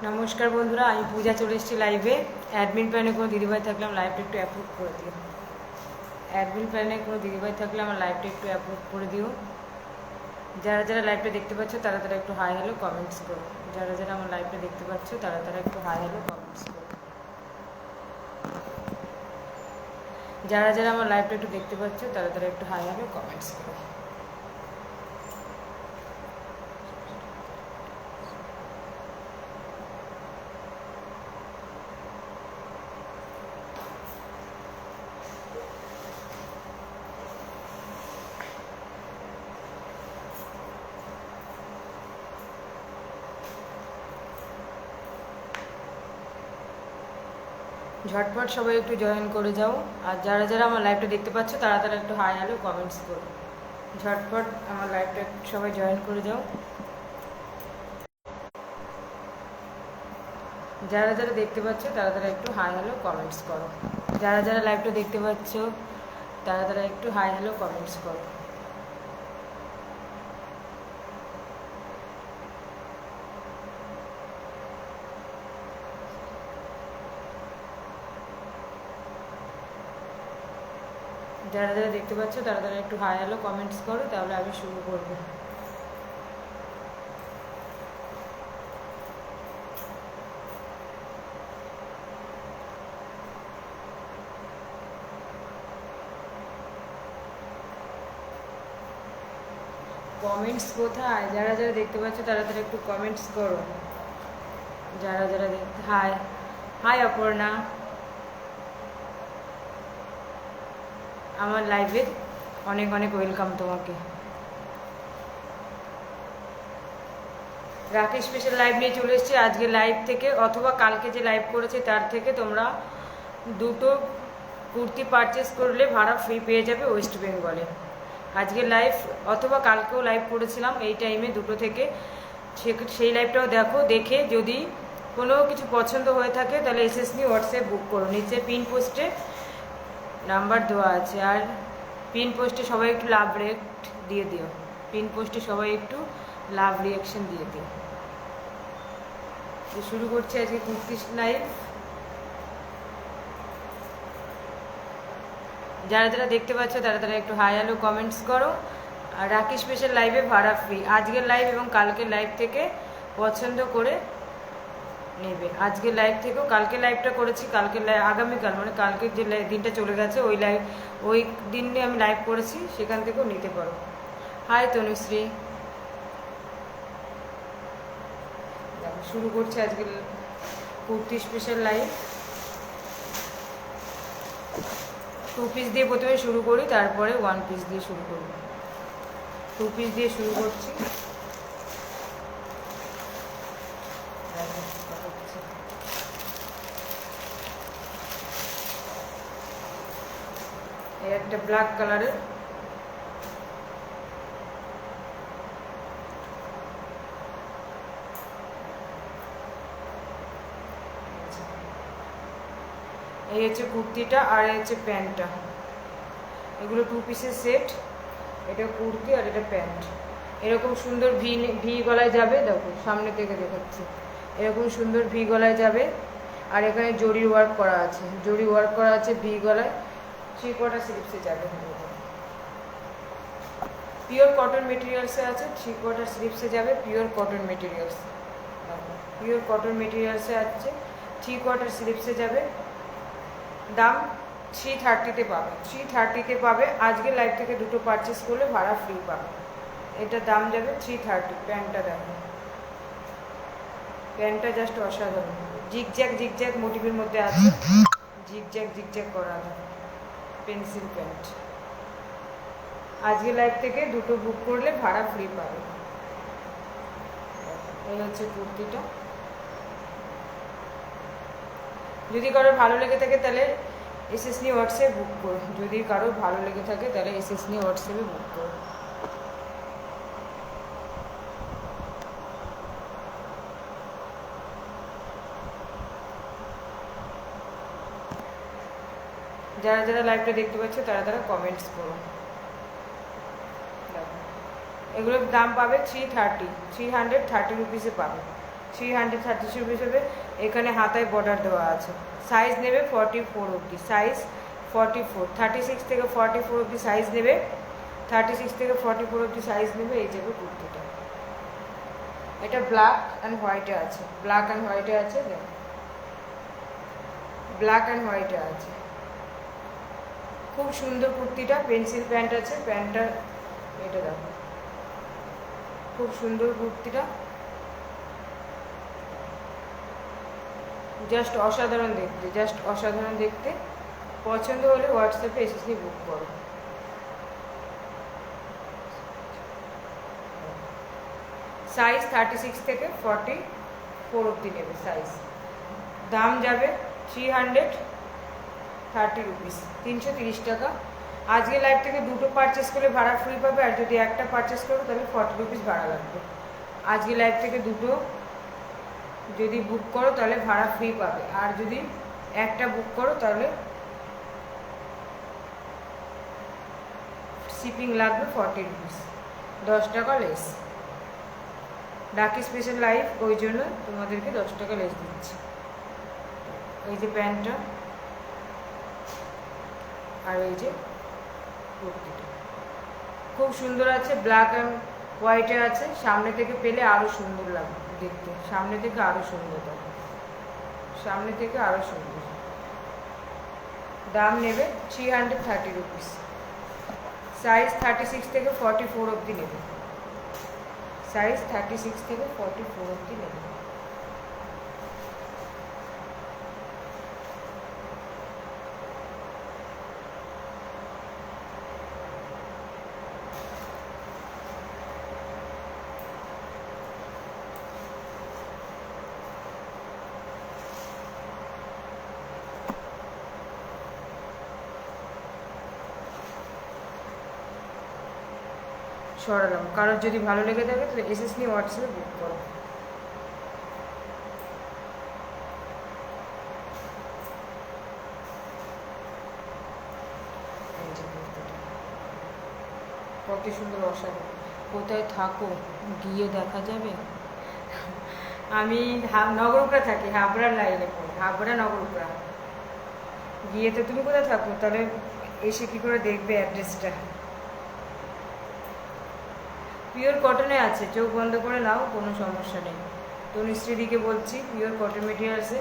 নমস্কার বন্ধুরা, আমি পূজা চলে এসেছি লাইভে। অ্যাডমিন প্ল্যানে কোনো দিদিভাই থাকলে আমার লাইভটা একটু অ্যাপ্রুভ করে দিও। অ্যাডমিন প্ল্যানে কোনো দিদিভাই থাকলে আমার লাইভটা একটু অ্যাপ্রুভ করে দিও। যারা যারা লাইভটা দেখতে পাচ্ছ তারা তারা একটু হাই হ্যালো কমেন্টস করো। যারা যারা আমার লাইভটা দেখতে পাচ্ছ তারা তারা একটু হাই হ্যালো কমেন্টস করো। যারা যারা আমার লাইভটা একটু দেখতে পাচ্ছ তারা তারা একটু হাই হ্যালো কমেন্টস করো। ঝটপট সবাই একটু জয়েন করে যাও। আর যারা যারা আমার লাইভটা দেখতে পাচ্ছ তারা তারা একটু হাই হ্যালো কমেন্টস করো। ঝটপট আমার লাইভটা সবাই জয়েন করে যাও। যারা যারা দেখতে পাচ্ছ তারা তারা একটু হাই হ্যালো কমেন্টস করো। যারা যারা লাইভটা দেখতে পাচ্ছ তারা তারা একটু হাই হ্যালো কমেন্টস করো। যারা যারা দেখতে পাচ্ছ তারা তারা একটু হাই হ্যালো কমেন্টস করো, তাহলে আমি শুরু করবো। কমেন্টস কোথায়? যারা যারা দেখতে পাচ্ছ তারা তারা একটু কমেন্টস করো। যারা যারা দেখতে হাই হাই অপর্ণা, আমার লাইভে অনেক অনেক ওয়েলকাম তোমাকে। রাকেশ স্পেশাল লাইভ নিয়ে চলে এসেছি। আজকে লাইভ থেকে অথবা কালকে যে লাইভ করেছে তার থেকে তোমরা দুটো কুর্তি পারচেস করলে ভাড়া ফ্রি পেয়ে যাবে ওয়েস্ট বেঙ্গলে। আজকে লাইভ অথবা কালকেও লাইভ করেছিলাম এই টাইমে দুটো থেকে, সেই লাইভটাও দেখো। দেখে যদি কোনো কিছু পছন্দ হয়ে থাকে তাহলে এসএসনি হোয়াটসঅ্যাপ বুক করো। নিচে পিন পোস্টে নাম্বার দেওয়া আছে। আর পিন পোস্টে সবাই একটু লাভ রিয়েক্ট দিয়ে দিও। পিন পোস্টে সবাই একটু লাভ রিয়াকশন দিয়ে দিও। শুরু করছি আজকে কুর্তিস লাইভ। যারা যারা দেখতে পাচ্ছ তারা তারা একটু হাই হ্যালো কমেন্টস করো। আর রাকেশ স্পেশাল লাইভে ভাড়া ফ্রি। আজকের লাইভ এবং কালকের লাইভ থেকে পছন্দ করে নেবে। আজকের লাইভ থেকেও কালকে লাইভটা করেছি, কালকের লাইভ আগামীকাল মানে কালকের যে দিনটা চলে গেছে ওই দিনে আমি লাইভ করেছি, সেখান থেকেও নিতে পারো। হাই তনুশ্রী, দেখো শুরু করছে আজকের কুর্তি স্পেশাল লাইভ। 2 পিস দিয়ে প্রথমে শুরু করি, তারপরে 1 পিস দিয়ে শুরু করব। 2 পিস দিয়ে শুরু করছি। এই একটা ব্ল্যাক কালারের, এই হচ্ছে কুর্তিটা আর এই হচ্ছে প্যান্টটা। এগুলো 2 পিসের সেট। এটা কুর্তি আর এটা প্যান্ট। এরকম সুন্দর ভি গলায় যাবে, দেখো সামনে থেকে দেখাচ্ছি। এরকম সুন্দর ভি গলায় যাবে। আর এখানে জরি ওয়ার্ক করা আছে, জরি ওয়ার্ক করা আছে ভি গলায়। 3/4 স্লিভসে যাবে। পিওর কটন মেটেরিয়ালসে আছে, 3/4 স্লিভসে যাবে। Pure cotton materials, pure cotton মেটেরিয়ালসে আছে, 3/4 স্লিভসে যাবে। দাম 330-তে পাবে, 330-তে পাবে। আজকে লাইভ থেকে দুটো পারচেস করলে ভাড়া ফ্রি পাবে। এটার দাম যাবে 330। প্যান্টটা দেখো, প্যান্টটা জাস্ট অসাধারণ। জিগজ্যাগ মোটিভের মধ্যে আছে, জিগজ্যাগ করা আছে। Pencil pant. আজকে লাইভ থেকে দুটো বুক করলে ভাড়া ফ্রি পাবে। এই হচ্ছে কুর্তিটা। যদি কারোর ভালো লেগে থাকে তাহলে এসএসনি হোয়াটসঅ্যাপে বুক করো। যদি কারোর ভালো লেগে থাকে তাহলে এসএসনি হোয়াটসঅ্যাপে বুক করো। যারা যারা লাইভটা দেখতে পাচ্ছ তারা তারা কমেন্টস করো। এগুলোর দাম পাবে 330 রুপিসে পাবে। 330 রুপিস হবে। এখানে হাতায় বর্ডার দেওয়া আছে। সাইজ নেবে 44 অবধি, সাইজ 44, 36 থেকে 44 অবধি সাইজ নেবে, 36 থেকে 44 অবধি সাইজ নেবে। এই যাবে কুর্তিটা। এটা ব্ল্যাক অ্যান্ড হোয়াইটে আছে, ব্ল্যাক অ্যান্ড হোয়াইটে আছে, ব্ল্যাক অ্যান্ড হোয়াইটে আছে। খুব সুন্দর কুর্তিটা। পেন্সিল প্যান্ট আছে, প্যান্টটা এটা দেখো, খুব সুন্দর কুর্তিটা, জাস্ট অসাধারণ দেখতে, জাস্ট অসাধারণ দেখতে। পছন্দ হলে হোয়াটসঅ্যাপে এসএসসি বুক করো। সাইজ 36 থেকে 44 অবধি নেবে সাইজ। দাম যাবে 330 রুপিস, 330 টাকা। আজকে লাইভ থেকে দুটো পারচেস করলে ভাড়া ফ্রি পাবে, আর যদি একটা পারচেস করো তাহলে 40 রুপিস ভাড়া লাগবে। আজকে লাইভ থেকে দুটো যদি বুক করো তাহলে ভাড়া ফ্রি পাবে, আর যদি একটা বুক করো তাহলে শিপিং লাগবে 40 রুপিস, 10 টাকা লেস। ডাকি স্পেশাল লাইভ, ওই জন্য তোমাদেরকে 10 টাকা লেস দিচ্ছি। এই যে প্যান্টটা, আর এই যে কুর্তিটা খুব সুন্দর আছে, ব্ল্যাক অ্যান্ড হোয়াইটে আছে। সামনে থেকে পেলে আরও সুন্দর লাগবে দেখতে, সামনে থেকে আরও সুন্দর, সামনে থেকে আরও সুন্দর। দাম নেবে 330 রুপিস। সাইজ 36 থেকে 44 অবধি নেবে, সাইজ 36 থেকে 44 অবধি নেবে। সরালাম। কারোর যদি ভালো লেগে থাকে তাহলে এসএস নিয়ে হোয়াটসঅ্যাপে বুক করো। কত সুন্দর, অসাধারণ। কোথায় থাকো গিয়ে দেখা যাবে। আমি নগরুপড়া থাকি, হাবড়ার লাইনে পড়ি, হাবড়া নগরুপড়া। গিয়ে তো তুমি কোথায় থাকো, তাহলে এসে কী করে দেখবে অ্যাড্রেসটা। পিওর কটনে আছে, চোখ বন্ধ করে নাও, কোনো সমস্যা নেই। তনুশ্রীদিকে বলছি পিওর কটন মেটেরিয়ালসে।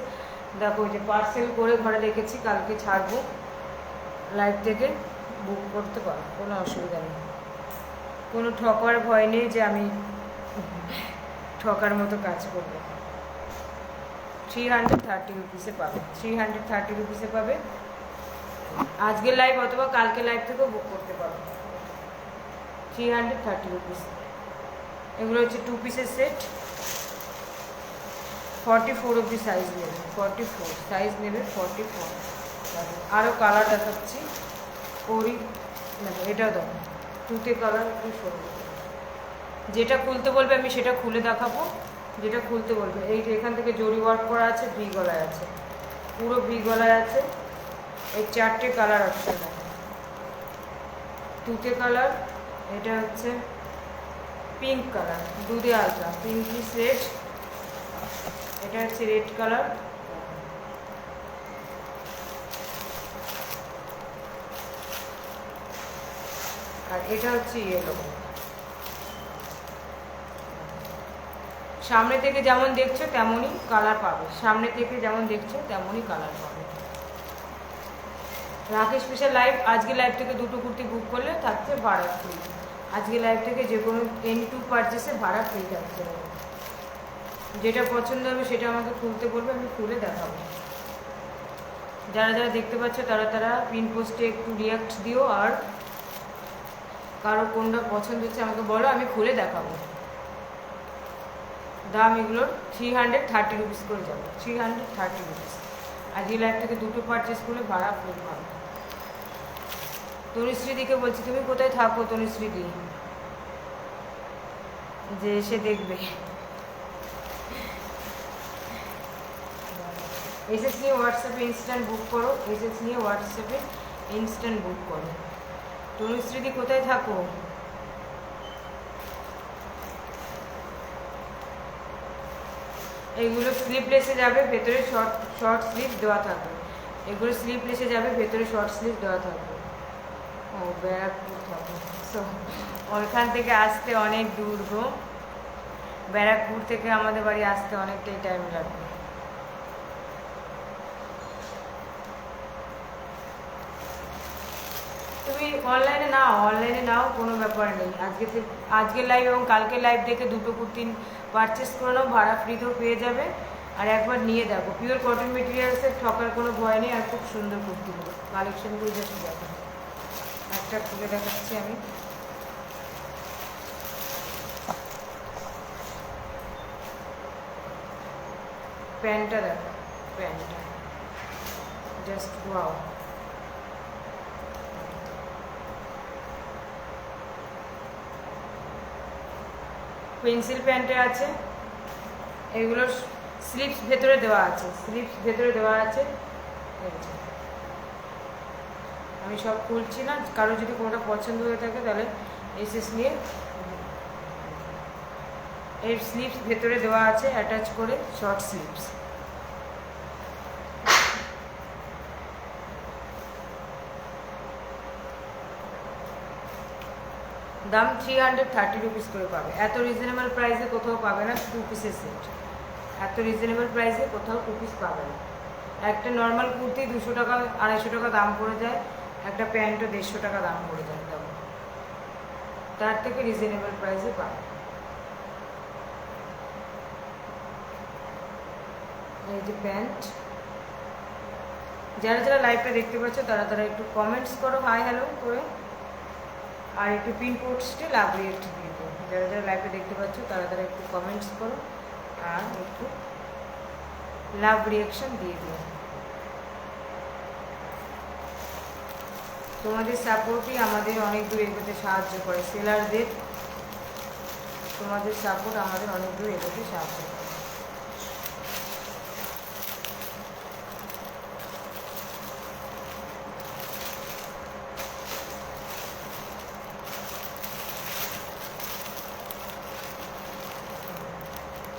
দেখো যে পার্সেল করে ঘরে রেখেছি, কালকে ছাড়বো। লাইভ থেকে বুক করতে পারো, কোনো অসুবিধা নেই। কোনো ঠকার ভয় নেই যে আমি ঠকার মতো কাজ করবো। 330 রুপিসে পাবে, 330 রুপিসে পাবে। আজকের লাইভ অথবা কালকে লাইভ থেকেও বুক করতে পারো। 330 রুপিস। এগুলো হচ্ছে 2 পিসের সেট। 44 অবধি সাইজ নেবে, 44 সাইজ নেবে, 44। আরও কালার দেখাচ্ছি। ওরই মানে এটাও দাও, তুতে কালার একটু সরু। যেটা খুলতে বলবে আমি সেটা খুলে দেখাবো, যেটা খুলতে বলবে। এই যে এখান থেকে জরি ওয়ার্ক করা আছে, ভি গলায় আছে, পুরো ভি গলায় আছে। এই 4টে কালার অপশন আছে। তুতে কালার, এটা হচ্ছে পিঙ্ক কালার, দুধে আলট্রা পিঙ্কিশ রেড, এটা হচ্ছে রেড কালার, আর এটা হচ্ছে ইয়েলো। সামনে থেকে যেমন দেখছো তেমনই কালার পাবে, সামনে থেকে যেমন দেখছো তেমনই কালার পাবে। রাকেশ স্পেশাল লাইভ, আজকে লাইভ থেকে দুটো কুর্তি বুক করলে থাকছে ভাড়া ফ্রি। আজকে লাইভ থেকে যে কোনো এনি টু পারচেসে ভাড়া ফ্রি থাকছে। যেটা পছন্দ হবে সেটা আমাকে খুলতে বলবে, আমি খুলে দেখাবো। যারা যারা দেখতে পাচ্ছ তারা তারা পিন পোস্টে একটু রিয়াক্ট দিও, আর কারো কোনটা পছন্দ হচ্ছে আমাকে বলো, আমি খুলে দেখাবো। দাম এগুলোর 330 রুপিস করে যাবে, 330 রুপিস। আজকে লাইভ থেকে দুটো পারচেস করলে ভাড়া ফ্রি পাবে। তনুশ্রীদিকে বলছি, তুমি কোথায় থাকো তনুশ্রীদি, যে এসে দেখবে। এসএস নিয়ে হোয়াটসঅ্যাপে ইনস্ট্যান্ট বুক করো, এসএস নিয়ে হোয়াটসঅ্যাপে ইনস্ট্যান্ট বুক করো। তনুশ্রীদি কোথায় থাকো? এইগুলো স্লিপলেসে যাবে, ভেতরে শর্ট শর্ট স্লিভ দেওয়া থাকবে। এগুলো স্লিপলেসে যাবে, ভেতরে শর্ট স্লিভ দেওয়া থাকবে। ও ব্যারাকপুর থাকবে, সো ওইখান থেকে আসতে অনেক দূর গো। ব্যারাকপুর থেকে আমাদের বাড়ি আসতে অনেকটাই টাইম লাগবে। তুমি অনলাইনে নাও, কোনো ব্যাপার নেই। আজকের লাইভ এবং কালকের লাইভ দেখে দুটো কুর্তি পারচেস করে নাও, ভাড়া ফ্রিতেও পেয়ে যাবে। আর একবার নিয়ে দেখো, পিওর কটন মেটেরিয়ালসের ঠকার কোনো ভয় নেই। আর খুব সুন্দর কুর্তিগুলো, কালেকশনগুলো জাস্ট দেখো। একটা খুলে দেখাচ্ছি আমি। প্যান্টটা দেখো, প্যান্টটা জাস্ট ওয়াও। পেন্সিল প্যান্টে আছে, এগুলোর স্লিপস ভেতরে দেওয়া আছে, আমি সব খুলছি না, কারো যদি কোনোটা পছন্দ হয়ে থাকে তাহলে এসএস নিয়ে। এর স্লিপস ভেতরে দেওয়া আছে অ্যাটাচ করে, শর্ট স্লিপস। দাম 330 রুপিস করে পাবে। এত রিজনেবল প্রাইসে কোথাও পাবে না, 2 পিসের সেট। এত রিজনেবল প্রাইসে কোথাও 2 পিস পাবে না। একটা নর্মাল কুর্তি 200 টাকা 250 টাকা দাম পড়ে যায়, একটা প্যান্টও 150 টাকা দাম পড়ে যায়। তখন তার থেকে রিজনেবল প্রাইসে পাবে। এই যে প্যান্ট। যারা যারা লাইভটা দেখতে পাচ্ছ তারা একটু কমেন্টস করো হাই হ্যালো করে, আর একটু পিন পোস্টে লাভ রিয়েক্ট দিয়ে দিও। যারা যারা লাইভে দেখতে পাচ্ছ তারা একটু কমেন্টস করো আর একটু লাভ রিয়াকশন দিয়ে দিও। তোমাদের সাপোর্টই আমাদের অনেক দূর এগোতে সাহায্য করে। সেলারদের তোমাদের সাপোর্ট আমাদের অনেক দূর এগোতে সাহায্য করে।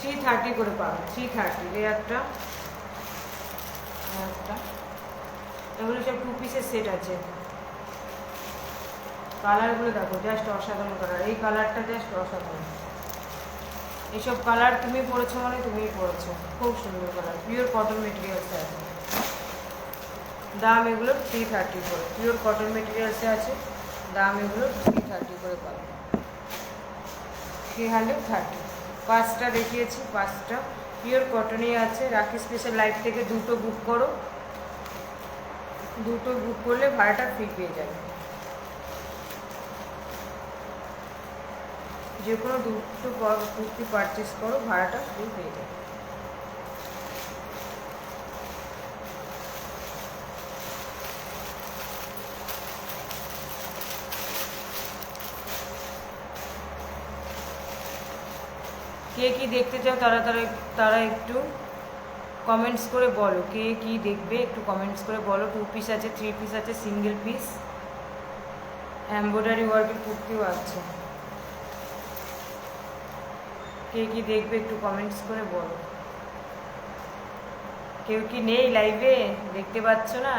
$330 করে পাবে, 330 এই একটা। এগুলো সব 2 পিসের সেট আছে। কালারগুলো দেখো, জাস্ট অসাধারণ কালার। এই কালারটা জাস্ট অসাধারণ। এইসব কালার তুমি পরেছো মানে তুমিই পরেছো, খুব সুন্দর কালার। পিওর কটন মেটেরিয়ালসে আছে। দাম এগুলো 330 করে, পিওর কটন মেটেরিয়ালসে আছে। দাম এগুলো 330 করে পাবে, 330। 5টা দেখিয়েছি, 5টা পিওর কটনই আছে। রাখি স্পেশাল লাইফ থেকে দুটো বুক করো, দুটো বুক করলে ভাড়াটা ফ্রি পেয়ে যাবে। যে কোনো দুটো কুর্তি পারচেস করো, ভাড়াটা ফ্রি পেয়ে যাবে। কে কি দেখতে চাও তারা একটু কমেন্টস করে বলো। কে কি দেখবে একটু কমেন্টস করে বলো। 2 পিস আছে, 3 পিস আছে, সিঙ্গেল পিস, এমব্রয়ডারি ওয়ার্কের কুর্তিও আছে। কে কি দেখবে একটু কমেন্টস করে বলো। কেউ কি নেই লাইভে, দেখতে পাচ্ছ না?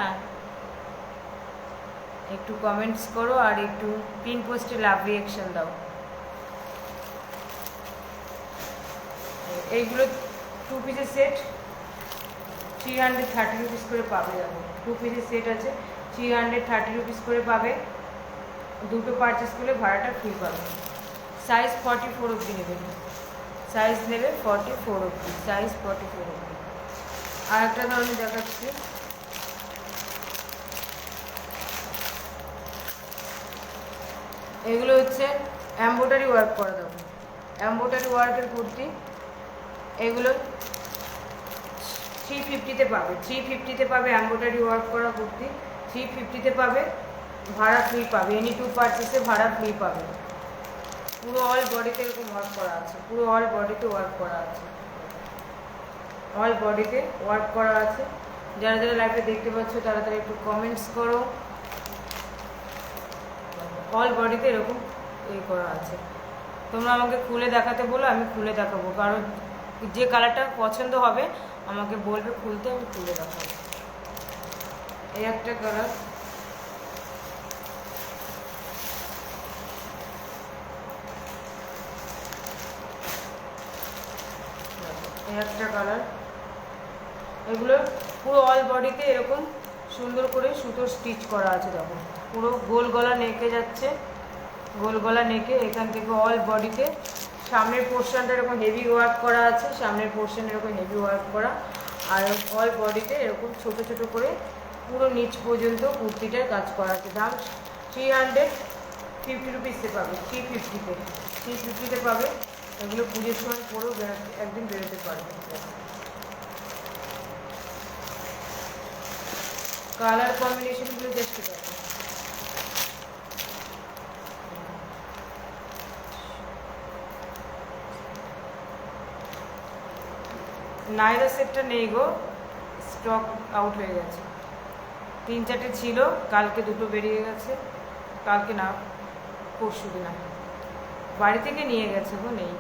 একটু কমেন্টস করো আর একটু পিন পোস্টে লাভ রিয়াকশন দাও। এইগুলো 2 পিসের সেট, 330 রুপিস করে পাবে। যাবো 2 পিসের সেট আছে, 330 রুপিস করে পাবে। দুটো পারচেস করলে ভাড়াটা ফ্রি পাবে। সাইজ 44 অবধি নেবে, সাইজ নেবে 44 অবধি, সাইজ 44 অবধি। আর একটা ধরনের দেখাচ্ছি, এগুলো হচ্ছে এমব্রয়ডারি ওয়ার্ক করা দেবো, এমব্রয়ডারি ওয়ার্কের কুর্তি। এগুলো 350-তে পাবে, 350-তে পাবে এমব্রয়ডারি ওয়ার্ক করা কুর্তি, 350-তে পাবে। ভাড়া ফ্রি পাবে, এনি 2 পারচেসে ভাড়া ফ্রি পাবে। পুরো অল বডিতে এরকম ওয়ার্ক করা আছে, পুরো অল বডিতে ওয়ার্ক করা আছে, অল বডিতে ওয়ার্ক করা আছে। যারা যারা লাইভে দেখতে পাচ্ছ তারা একটু কমেন্টস করো। অল বডিতে এরকম করা আছে। তোমরা আমাকে খুলে দেখাতে বলো, আমি খুলে দেখাবো, কারণ যে কালারটা পছন্দ হবে আমাকে বলবে খুলতে, আমি খুলে দেখাবো। এই একটা কালার, এই একটা কালার। এগুলো পুরো অল বডিতে এরকম সুন্দর করে সুতোর স্টিচ করা আছে। দেখো পুরো গোল গলা নেকে যাচ্ছে, গোল গলা নেকে এখান থেকে অল বডিতে সামনের পোর্শনটা এরকম হেভি ওয়ার্ক করা আছে, সামনের পোর্শন এরকম হেভি ওয়ার্ক করা, আর অল বডিতে এরকম ছোট ছোট করে পুরো নিচ পর্যন্ত কুর্তিটার কাজ করা আছে। দাম 350 রুপিসে পাবে, 350তে পাবে। এগুলো পুজোর সময় পরেও একদিন বেরোতে পারবে। কালার কম্বিনেশনগুলো দেখতে পাবে। নাইরা সেটটা নেই গো, স্টক আউট হয়ে গেছে। 3-4টে ছিল, কালকে 2টো বেরিয়ে গেছে। কালকে না, পরশু দিন বাড়ি থেকে নিয়ে গেছে গো, নেই।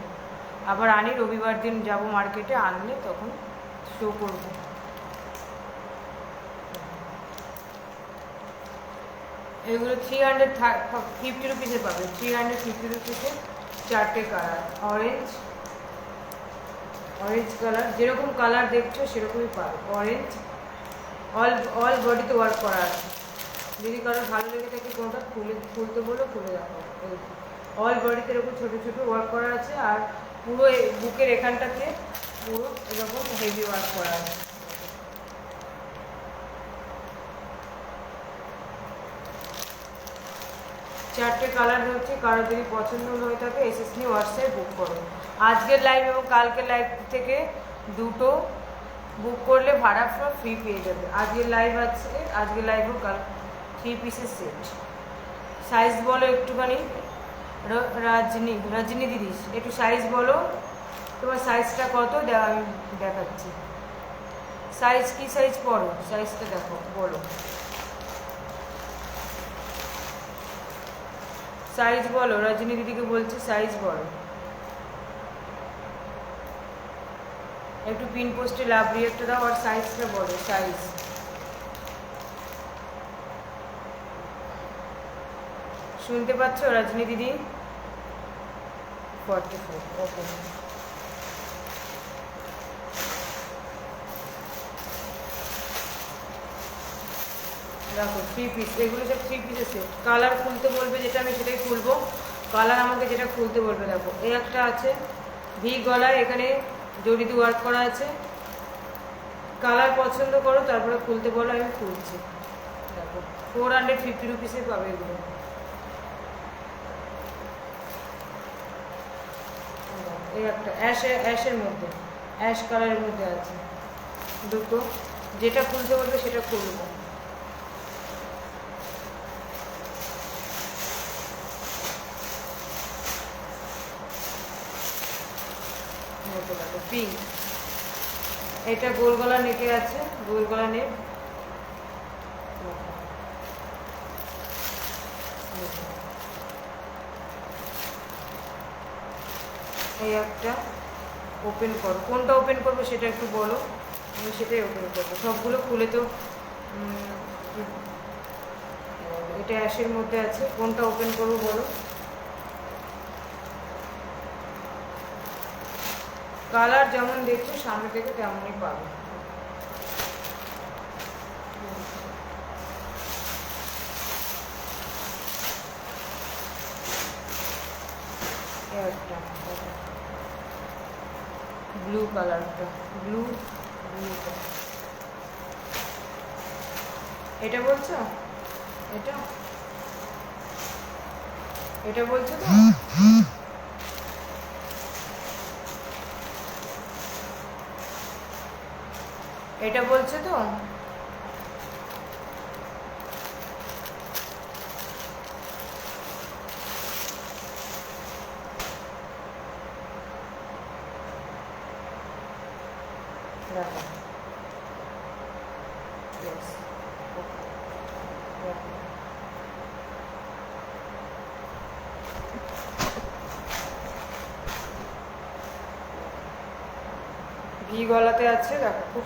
আবার আনি, রবিবার দিন যাব মার্কেটে, আনলে তখন শো করব। এগুলো 350 রুপিসে পাবে, 350 রুপিসে 4টে কালার। অরেঞ্জ কালার, যেরকম কালার দেখছো সেরকমই পাবে। অরেঞ্জ, অল বডিতে ওয়ার্ক করা আছে। যদি কারোর ভালো লেগে থাকে কোনটা খুলতে বলো, খুলে দেখাবো। অল বডিতে এরকম ছোটো ছোটো ওয়ার্ক করা আছে, আর পুরো বুকের এখানটাতে পুরো এরকম হেভি ওয়ার্ক করা আছে। 4টে কালার হচ্ছে, কারো যদি পছন্দ হয়ে থাকে এসএস নিয়ে হোয়াটসঅ্যাপে বুক করো। আজকের লাইভ এবং কালকের লাইভ থেকে 2টো বুক করলে ভাড়া ফ্রি পেয়ে যাবে। আজকের লাইভ আছে, আজকের লাইভও কাল 3 পিসের সেট। সাইজ বলো একটুখানি, রজনী দিদি একটু সাইজ বলো, তোমার সাইজটা কত আমি দেখাচ্ছি। সাইজ কি সাইজ পড়ো, সাইজটা দেখো, বলো সাইজ বলো। রজনী দিদিকে বলছে সাইজ বলো। একটু পিন পোস্টে লাভ রিয়েক্টটা দাও, আর সাইজটা বলো। সাইজ শুনতে পাচ্ছ রজনী দিদি? 44। ওকে, দেখো 3 পিস, এগুলো সব 3 পিসের সেট। কালার খুলতে বলবে যেটা, আমি সেটাই খুলবো। কালার আমাকে যেটা খুলতে বলবে। দেখো এই একটা আছে ভি গলায়, এখানে জড়ি দিয়ে ওয়ার্ক করা আছে। কালার পছন্দ করো, তারপরে খুলতে বলো, আমি খুলছি। দেখো 450 রুপিসে পাবে এগুলো। এই একটা অ্যাশের মধ্যে, অ্যাশ কালারের মধ্যে আছে 2টো। যেটা খুলতে বলবে সেটা খুলবো। পিঙ্ক, এটা গোল গলা নেকে আছে, গোল গলা নেক। এই একটা ওপেন করো, কোনটা ওপেন করবো সেটা একটু বলো, আমি সেটাই ওপেন করবো। সবগুলো খুলে তো, এটা অ্যাশের মধ্যে আছে, কোনটা ওপেন করবো বলো। কালার যেমন দেখছো সামনে থেকে তেমনই পাবে। একটা ব্লু কালারটা, ব্লু, এটা বলছো? এটা বলছো তো? এটা বলছো তো? দেখো, ভি গলাতে আছে, দেখো খুব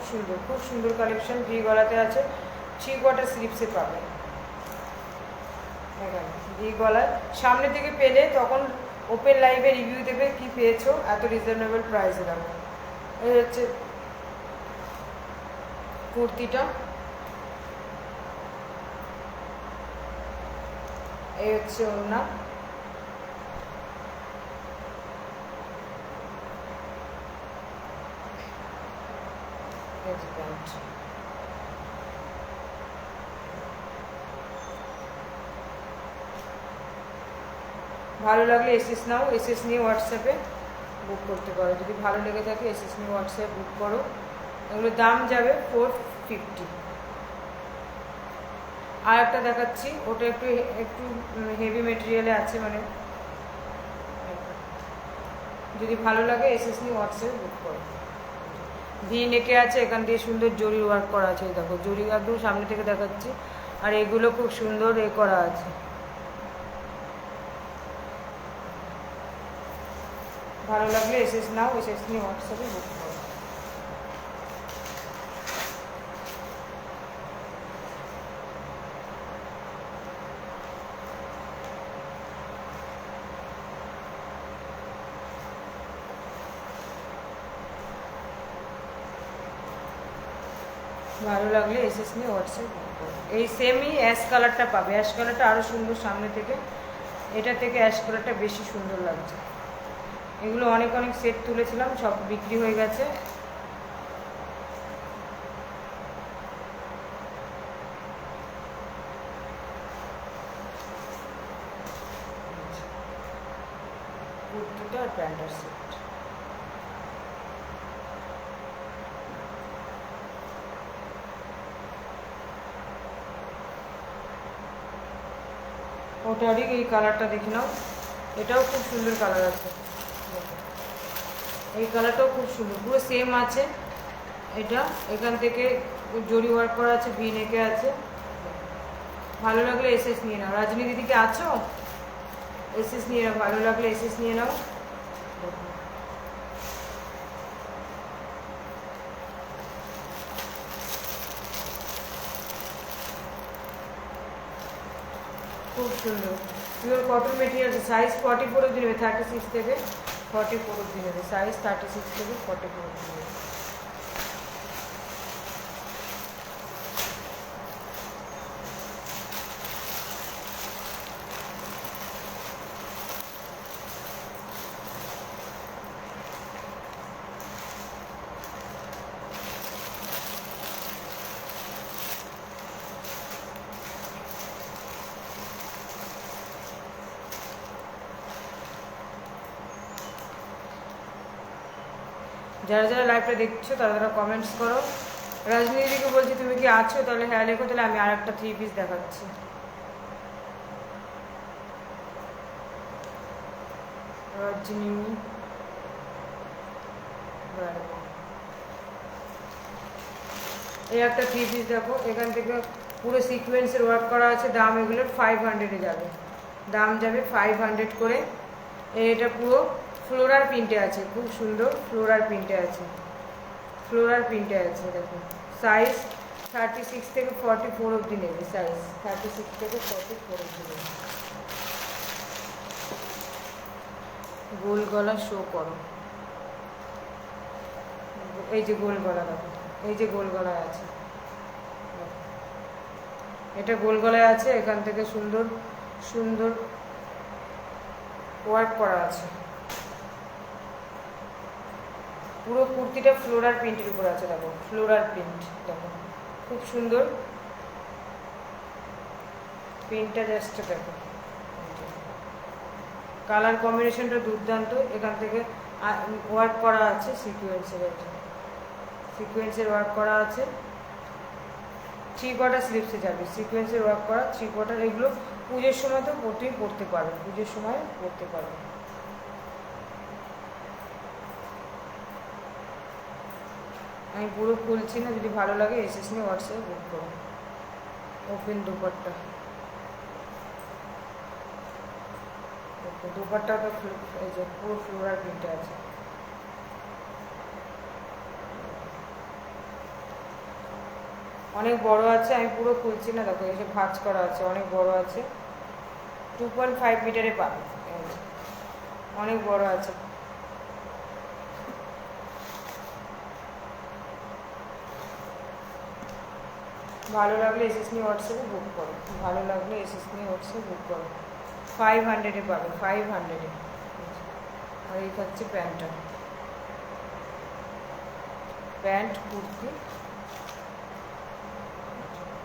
সুন্দর কালেকশন। ভি গলাতে আছে, 3 কোয়ার্টার স্লিপসে পাবে। ভি গলায় সামনে থেকে পেলে তখন ওপেন লাইভে রিভিউ দেবে কি পেয়েছো, এত রিজনেবল প্রাইসে দেখো। এই হচ্ছে কুর্তিটা, এই হচ্ছে ওড়না, প্যান্ট। ভালো লাগলে এসএস নাও, এসএস নিয়ে হোয়াটসঅ্যাপে বুক করতে পারো। যদি ভালো লেগে থাকে এসএস নিয়ে হোয়াটসঅ্যাপে বুক করো। এগুলোর দাম যাবে 450। আর একটা দেখাচ্ছি, ওটা একটু একটু হেভি মেটেরিয়ালে আছে, মানে যদি ভালো লাগে এসএস নিয়ে হোয়াটসঅ্যাপে বুক করো। ভি নেকে আছে, এখান দিয়ে সুন্দর জরি ওয়ার্ক করা আছে, দেখো জরি একদম সামনে থেকে দেখাচ্ছি। আর এগুলো খুব সুন্দর করা আছে। ভালো লাগলে এসএস নাও, এসএস নিয়ে হোয়াটসঅ্যাপে বুক করো। ভালো লাগলে এসএস নিয়ে হোয়াটসঅ্যাপ বুক করো। এই সেমই অ্যাশ কালারটা পাবে, অ্যাশ কালারটা আরও সুন্দর সামনে থেকে, এটা থেকে অ্যাশ কালারটা বেশি সুন্দর লাগছে। এগুলো অনেক সেট তুলেছিলাম, সব বিক্রি হয়ে গেছে। কুর্তিটা আর প্যান্টার সেট। ওটারই এই কালারটা দেখে নাও, এটাও খুব সুন্দর কালার আছে। এই কালারটাও খুব সুন্দর, পুরো সেম আছে। এটা এখান থেকে জরি ওয়ার্ক করা আছে, ভি নেকে আছে। ভালো লাগলে এসএস নিয়ে নাও। রাজনী দিদিকে আছো, এসএস নিয়ে নাও। ভালো লাগলে এসএস নিয়ে নাও। খুব সুন্দর পিওর কটন মেটেরিয়াল। সাইজ 44 অবধি নেবে, 36 থেকে 44 অবধি নেবে। সাইজ 36 থেকে 44 অবধি নেবে। যারা যারা লাইভটা দেখছো তারা কমেন্টস করো। রাজনীতিকে বলছি তুমি কি আছো, তাহলে হ্যাঁ লেখো, তাহলে আমি আর একটা 3 পিস দেখাচ্ছি। রজনী এই একটা 3 পিস দেখো, এখান থেকে পুরো সিকোয়েন্সের ওয়ার্ক করা আছে। দাম এগুলোর 500-এ যাবে, দাম যাবে 500 করে। এটা পুরো ফ্লোরার প্রিন্টে আছে, খুব সুন্দর ফ্লোরার প্রিন্টে আছে, ফ্লোরার প্রিন্টে আছে। দেখো সাইজ 36 থেকে 44 অবধি নেবে। সাইজ 36 থেকে 44 অবধি নেবে। গোল গলা শো করো, এই যে গোল গলা দেখো, এই যে গোল গলায় আছে, এটা গোল গলায় আছে। এখান থেকে সুন্দর সুন্দর ওয়ার্ক করা আছে। পুরো কুর্তিটা ফ্লোরার প্রিন্টের উপর আছে, দেখো ফ্লোরার প্রিন্ট, দেখো খুব সুন্দর প্রিন্টটা। জাস্ট দেখো কালার কম্বিনেশনটা দুর্দান্ত। এখান থেকে ওয়ার্ক করা আছে সিকোয়েন্সের, সিকোয়েন্সের ওয়ার্ক করা আছে। 3 কোয়ার্টার স্লিপসে যাবে, সিকোয়েন্সের ওয়ার্ক করা 3 কোয়ার্টার। এগুলো পুজোর সময় তো পরতে পারবে, পুজোর সময় পরতে পারবে। আমি পুরো খুলছি না, যদি ভালো লাগে এসএস নিয়ে হোয়াটসঅ্যাপে বুক করো। ওপেন দুপাট্টা, দুপাট্টাটা এই যে পুরো ফ্লোরার প্রিন্টে আছে। অনেক বড় আছে, আমি পুরো খুলছি না, দেখো এই যে ভাঁজ করা আছে, অনেক বড় আছে, 2.5 মিটারে পাবে, অনেক বড় আছে। ভালো লাগলে এসএস নিয়ে হোয়াটসঅ্যাপে বুক করো, ভালো লাগলে এসএস নিয়ে হোয়াটসঅ্যাপে বুক করো। 500-এ পাবে, 500-এ। আর এই হচ্ছে প্যান্টটা, প্যান্ট কুর্তি,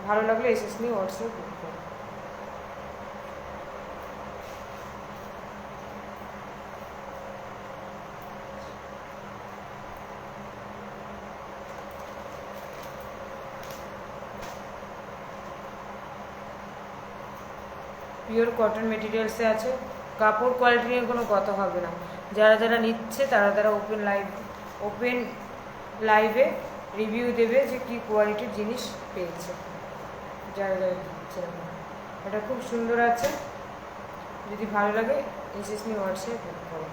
ভালো লাগলে এসএস নিয়ে হোয়াটসঅ্যাপে বুক করো। পিওর কটন মেটেরিয়ালসে আছে, কাপড় কোয়ালিটি নিয়ে কোনো কথা হবে না। যারা যারা নিচ্ছে তারা ওপেন লাইভে রিভিউ দেবে যে কী কোয়ালিটির জিনিস পেয়েছে, যারা যারা দিচ্ছে। এটা খুব সুন্দর আছে, যদি ভালো লাগে এসএস নিয়ে হোয়াটসঅ্যাপে বুক করো।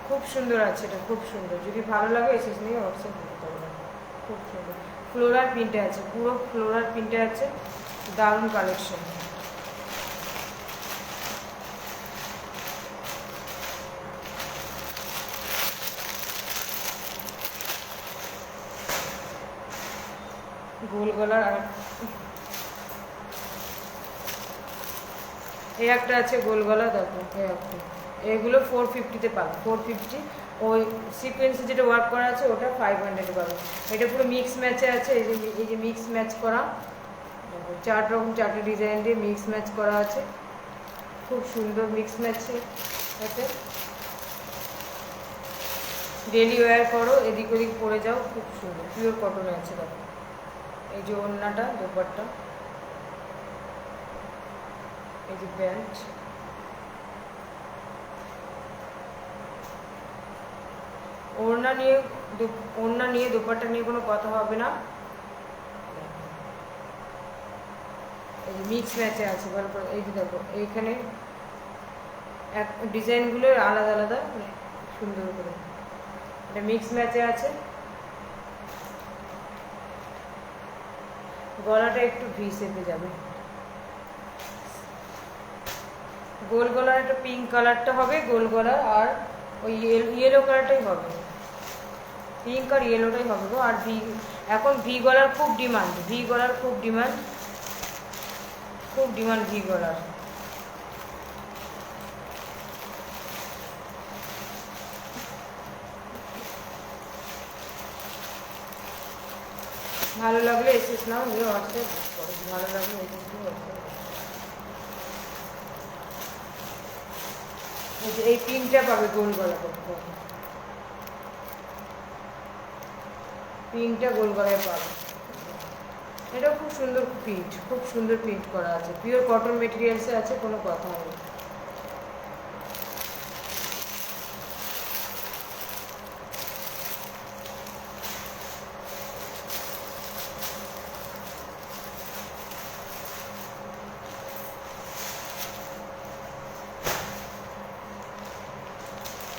খুব সুন্দর আছে, এটা খুব সুন্দর, যদি ভালো লাগে এসএস নিয়ে হোয়াটসঅ্যাপ বুক করবে। খুব সুন্দর ফ্লোরাল প্রিন্টে আছে, পুরো ফ্লোরাল প্রিন্টে আছে, দারুণ কালেকশন। গোল গলার, আর এই একটা আছে গোল গলা, দেখো এই একটা, এগুলো 450-তে পাবে, 450। ওই সিকোয়েন্সে যেটা ওয়ার্ক করা আছে ওটা 500-এ পাবে। এটা পুরো মিক্স ম্যাচে আছে, এই যে মিক্স ম্যাচ করা, 4 ডিজাইন দিয়ে মিক্স ম্যাচ করা আছে, খুব সুন্দর মিক্স ম্যাচে আছে। ডেলি ওয়্যার করো, এদিক ওদিক পরে যাও, খুব সুন্দর পিওর কটনে আছে। দেখো এই যে ওড়নাটা, দোপাট্টা, এই যে প্যান্ট, ওড়না নিয়ে দোপাট্টা নিয়ে কোনো কথা হবে না। এই যে মিক্স ম্যাচে আছে, ভালো করে এই যে দেখো এইখানে এক ডিজাইনগুলো আলাদা আলাদা, মানে সুন্দর করে এটা মিক্স ম্যাচে আছে। গলাটা একটু ভি শেপে যাবে, গোল গলার একটা পিঙ্ক কালারটা হবে গোল গলার, আর ওই ইয়েলো কালারটাই হবে, পিঙ্ক আর ইয়েলোটাই হবে গো। আর এখন ভি গলার খুব ডিমান্ড, ভি গলার খুব ডিমান্ড, খুব ডিমান্ড ভি গলার। ভালো লাগলে এসএস নাও, নিয়ে হোয়াটসঅ্যাপ করো, ভালো লাগলে এসএস নিয়ে হোয়াটসঅ্যাপ। এই পিনটা পাবে গোল গলা করতে, পিনটা গোল গলায় পাবে। এটা খুব সুন্দর প্রিন্ট, খুব সুন্দর প্রিন্ট করা আছে, পিওর কটন মেটেরিয়ালসে আছে, কোনো কথা নেই।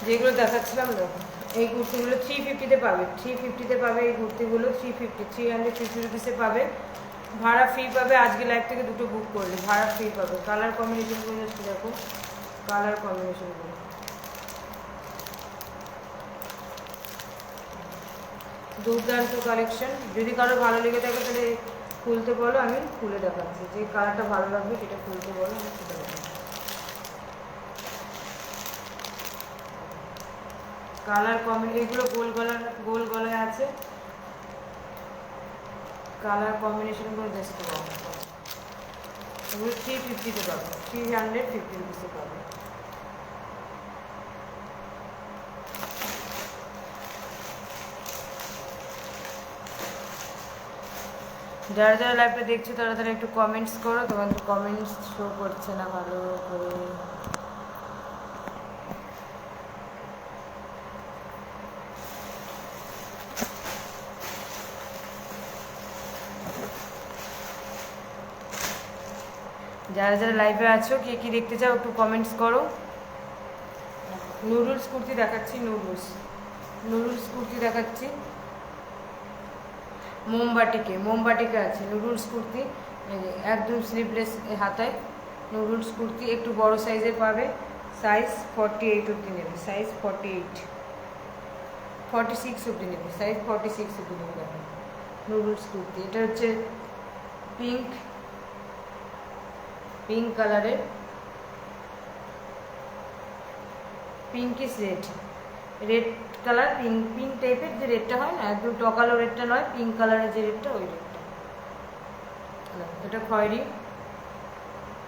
যেগুলো দেখাচ্ছিলাম দেখো, এই কুর্তিগুলো 350-তে পাবে, 350-তে পাবে এই কুর্তিগুলো, 350 রুপিসে পাবে। ভাড়া ফ্রি পাবে, আজকে লাইভ থেকে দুটো বুক করলে ভাড়া ফ্রি পাবে। কালার কম্বিনেশনগুলো যাচ্ছে দেখো, কালার কম্বিনেশনগুলো দুর্দান্ত কালেকশন। যদি কারো ভালো লেগে থাকে তাহলে খুলতে বলো, আমি খুলে দেখাচ্ছি, যে কালারটা ভালো লাগবে সেটা খুলতে বলো, আমি খুলে দেখাচ্ছি। কালার এগুলো গোল গলায় আছে, কালার কম্বিনেশনগুলো দেখতে পাবো। এগুলো 350-তে পাবো, 350 রুপিসে পাবো। যারা যারা লাইভটা দেখছো তারা তারা একটু কমেন্টস করো, তোমার তো কমেন্টস শো করছে না ভালো করে। যারা যারা লাইভে আছো কে কী দেখতে চাও একটু কমেন্টস করো। নুডলস কুর্তি দেখাচ্ছি, নুডলস কুর্তি দেখাচ্ছি। মোমবাটিকে আছে নুডলস কুর্তি, একদম স্লিভলেস হাতায় নুডলস কুর্তি, একটু বড় সাইজের পাবে। সাইজ 48 অবধি নেবে, সাইজ 46 অবধি নেবে, সাইজ 46 অবধি নেবে। দেখো নুডলস কুর্তি, এটা হচ্ছে পিঙ্ক কালারের, পিঙ্কিশ রেড কালার, পিঙ্ক টাইপের যে রেডটা হয় না, একদম টকালো রেডটা নয়, পিঙ্ক কালারের যে রেডটা ওই রেডটা। এটা খয়েরি,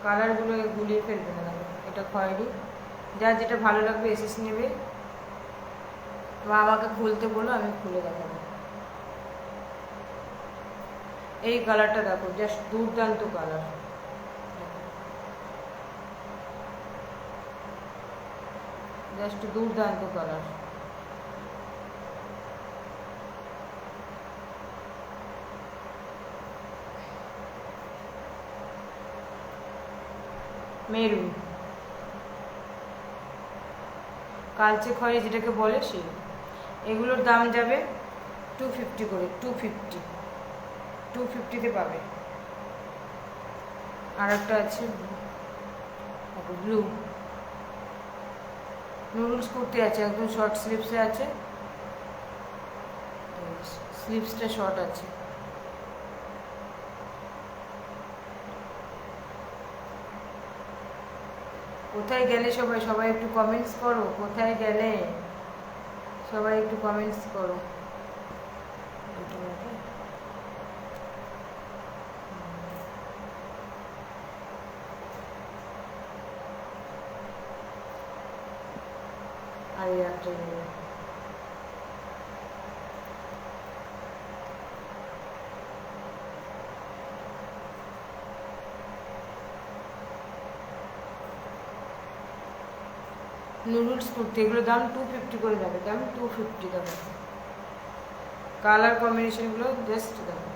কালারগুলো গুলিয়ে ফেলবে না। এটা খয়েরি, যার যেটা ভালো লাগবে এসএস নেবে বা আমাকে খুলতে বলো, আমি খুলে দেখাবো। এই কালারটা দেখো, জাস্ট দুর্দান্ত কালার, জাস্ট দুর্দান্ত কালার। মেরুন, কালচে খয়েরি যেটাকে বলে সেই। এগুলোর দাম যাবে 250 করে, 250তে পাবে। আর একটা আছে ব্লু, নুডলস কুর্তি আছে, একদম শর্ট স্লিভসে আছে, স্লিভসটা শর্ট আছে। কোথায় গেলে সবাই একটু কমেন্টস করো, কোথায় গেলে সবাই একটু কমেন্টস করো। আর একটা নুডলস কুর্তি, এগুলোর দাম 250 করে যাবে, দাম 250 টাকা। কালার কম্বিনেশনগুলো জাস্ট দেখো।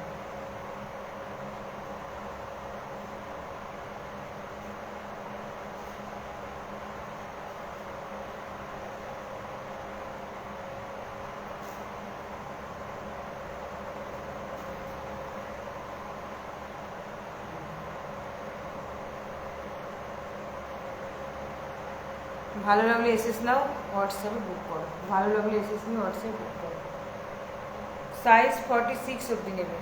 ভালো লাগলে এসএস নাও, হোয়াটসঅ্যাপে বুক করো। ভালো লাগলে এসএস নিয়ে হোয়াটসঅ্যাপে বুক করো। সাইজ 46 অবধি নেবে।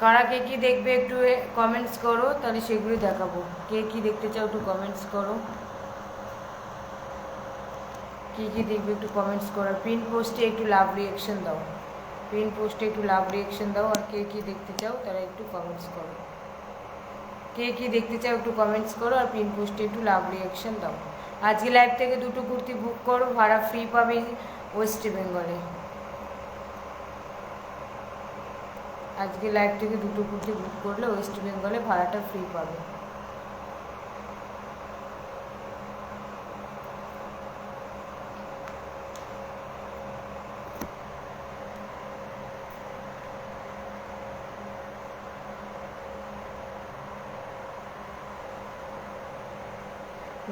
কারা কে কী দেখবে একটু কমেন্টস করো, তাহলে সেগুলো দেখাবো। কে কী দেখতে চাও একটু কমেন্টস করো, কী কী দেখবে একটু কমেন্টস করো। পিন পোস্টে একটু লাভ রিয়াকশন দাও, পিন পোস্টে একটু লাভ রিয়াকশন দাও। আর কে কী দেখতে চাও তারা একটু কমেন্টস করো, কে কী দেখতে চাও একটু কমেন্টস করো, আর পিন পোস্টে একটু লাভ রিয়াকশন দাও। আজকে লাইভ থেকে দুটো কুর্তি বুক করো, ভাড়া ফ্রি পাবে ওয়েস্ট বেঙ্গলে। আজকে লাইভ থেকে দুটো কুর্তি বুক করলে ওয়েস্ট বেঙ্গলে ভাড়াটা ফ্রি পাবে।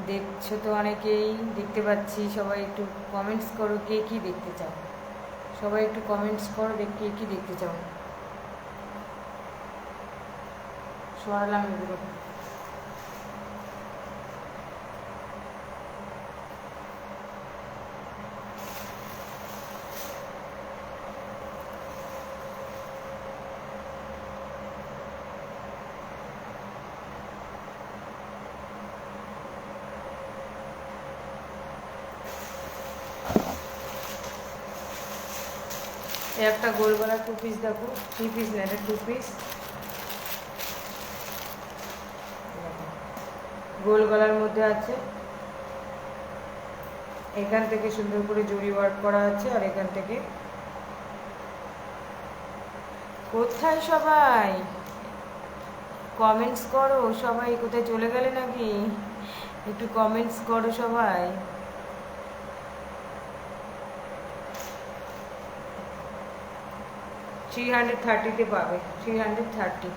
দেখছো তো অনেকেই, দেখতে পাচ্ছি। সবাই একটু কমেন্টস করো কে কী দেখতে চাও, সবাই একটু কমেন্টস করো কে কী দেখতে চাও। সরালাম এগুলো। একটা গোল গলা 2 পিস দেখো, 3 পিস না, এটা 2 পিস। গোল গলার মধ্যে আছে, এখান থেকে সুন্দর করে জরি ওয়ার্ক করা আছে, আর এখান থেকে। কোথায় সবাই কমেন্টস করো, সবাই কোথায় চলে গেলে নাকি? একটু কমেন্টস করো সবাই। 330-তে পাবে, 330।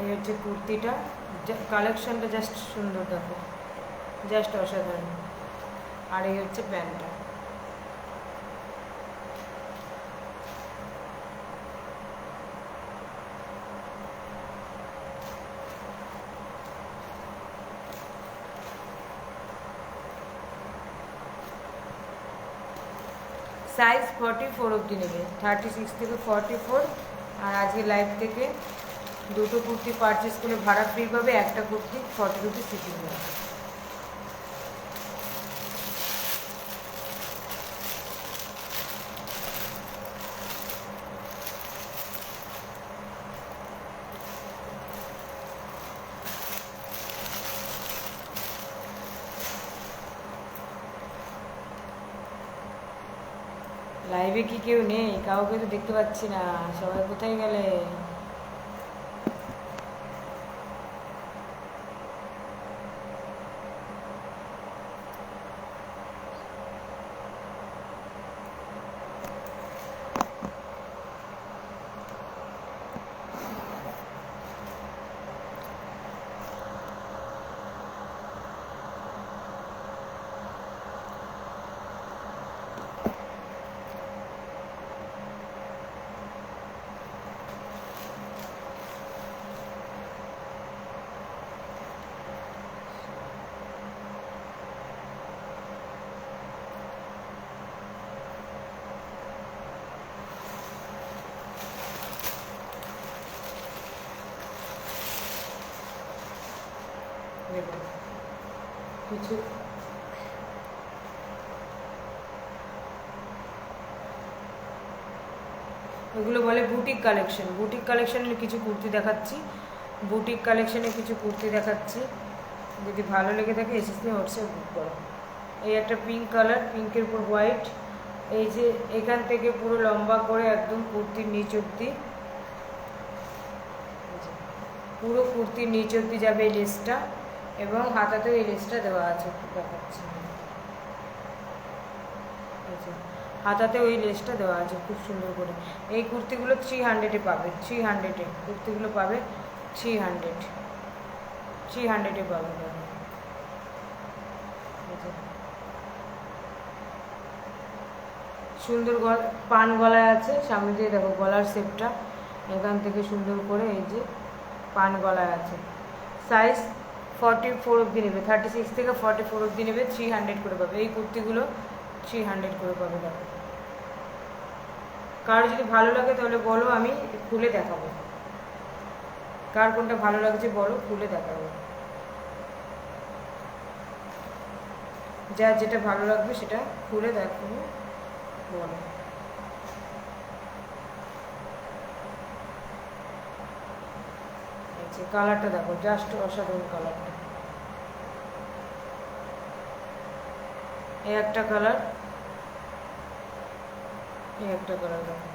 এই হচ্ছে কুর্তিটা, কালেকশনটা জাস্ট সুন্দর, দেখো জাস্ট অসাধারণ। আর এই হচ্ছে প্যান্টটা। সাইজ 44 অবধি নেবে, 36 থেকে 44। আর আজকে লাইভ থেকে দুটো কুর্তি পারচেস করে ভাড়া ফ্রি পাবে, একটা কুর্তি 40 রুপিস শিপিং নেবে। লাইভে কি কেউ নেই? কাউকে তো দেখতে পাচ্ছি না, সবাই কোথায় গেলে? কিছু এগুলো বলে বুটিক কালেকশন। বুটিক কালেকশনের কিছু কুর্তি দেখাচ্ছি, বুটিক কালেকশনের কিছু কুর্তি দেখাচ্ছি। যদি ভালো লেগে থাকে এসএসসি হোয়াটসঅ্যাপ বুক করো। এই একটা পিঙ্ক কালার, পিঙ্কের উপর হোয়াইট। এই যে এখান থেকে পুরো লম্বা করে একদম কুর্তির নিচ অব্দি, পুরো কুর্তির নিচ অব্দি যাবে এই লেসটা, এবং হাতাতেও এই লেসটা দেওয়া আছে, দেখাচ্ছি। হাতাতেও এই লেসটা দেওয়া আছে খুব সুন্দর করে। এই কুর্তিগুলো 300-এ পাবে, 300-এ কুর্তিগুলো পাবে, 300-এ পাবে। সুন্দর পান গলায় আছে, সামনে দিয়ে দেখো গলার শেপটা, এখান থেকে সুন্দর করে এই যে পান গলায় আছে। সাইজ 44 অবধি নেবে, 36 থেকে 44 অবধি নেবে, 300 করে পাবে। এই কুর্তিগুলো 300 করে পাবে। দেখো কার যদি ভালো লাগে তাহলে বলো, আমি খুলে দেখাবো। কার কোনটা ভালো লাগছে বলো, খুলে দেখাবো। যার যেটা ভালো লাগবে সেটা খুলে দেখাবো, বলো। কালারটা দেখো, জাস্ট অসাধারণ কালারটা। এই একটা কালার, এই একটা কালার দেখো।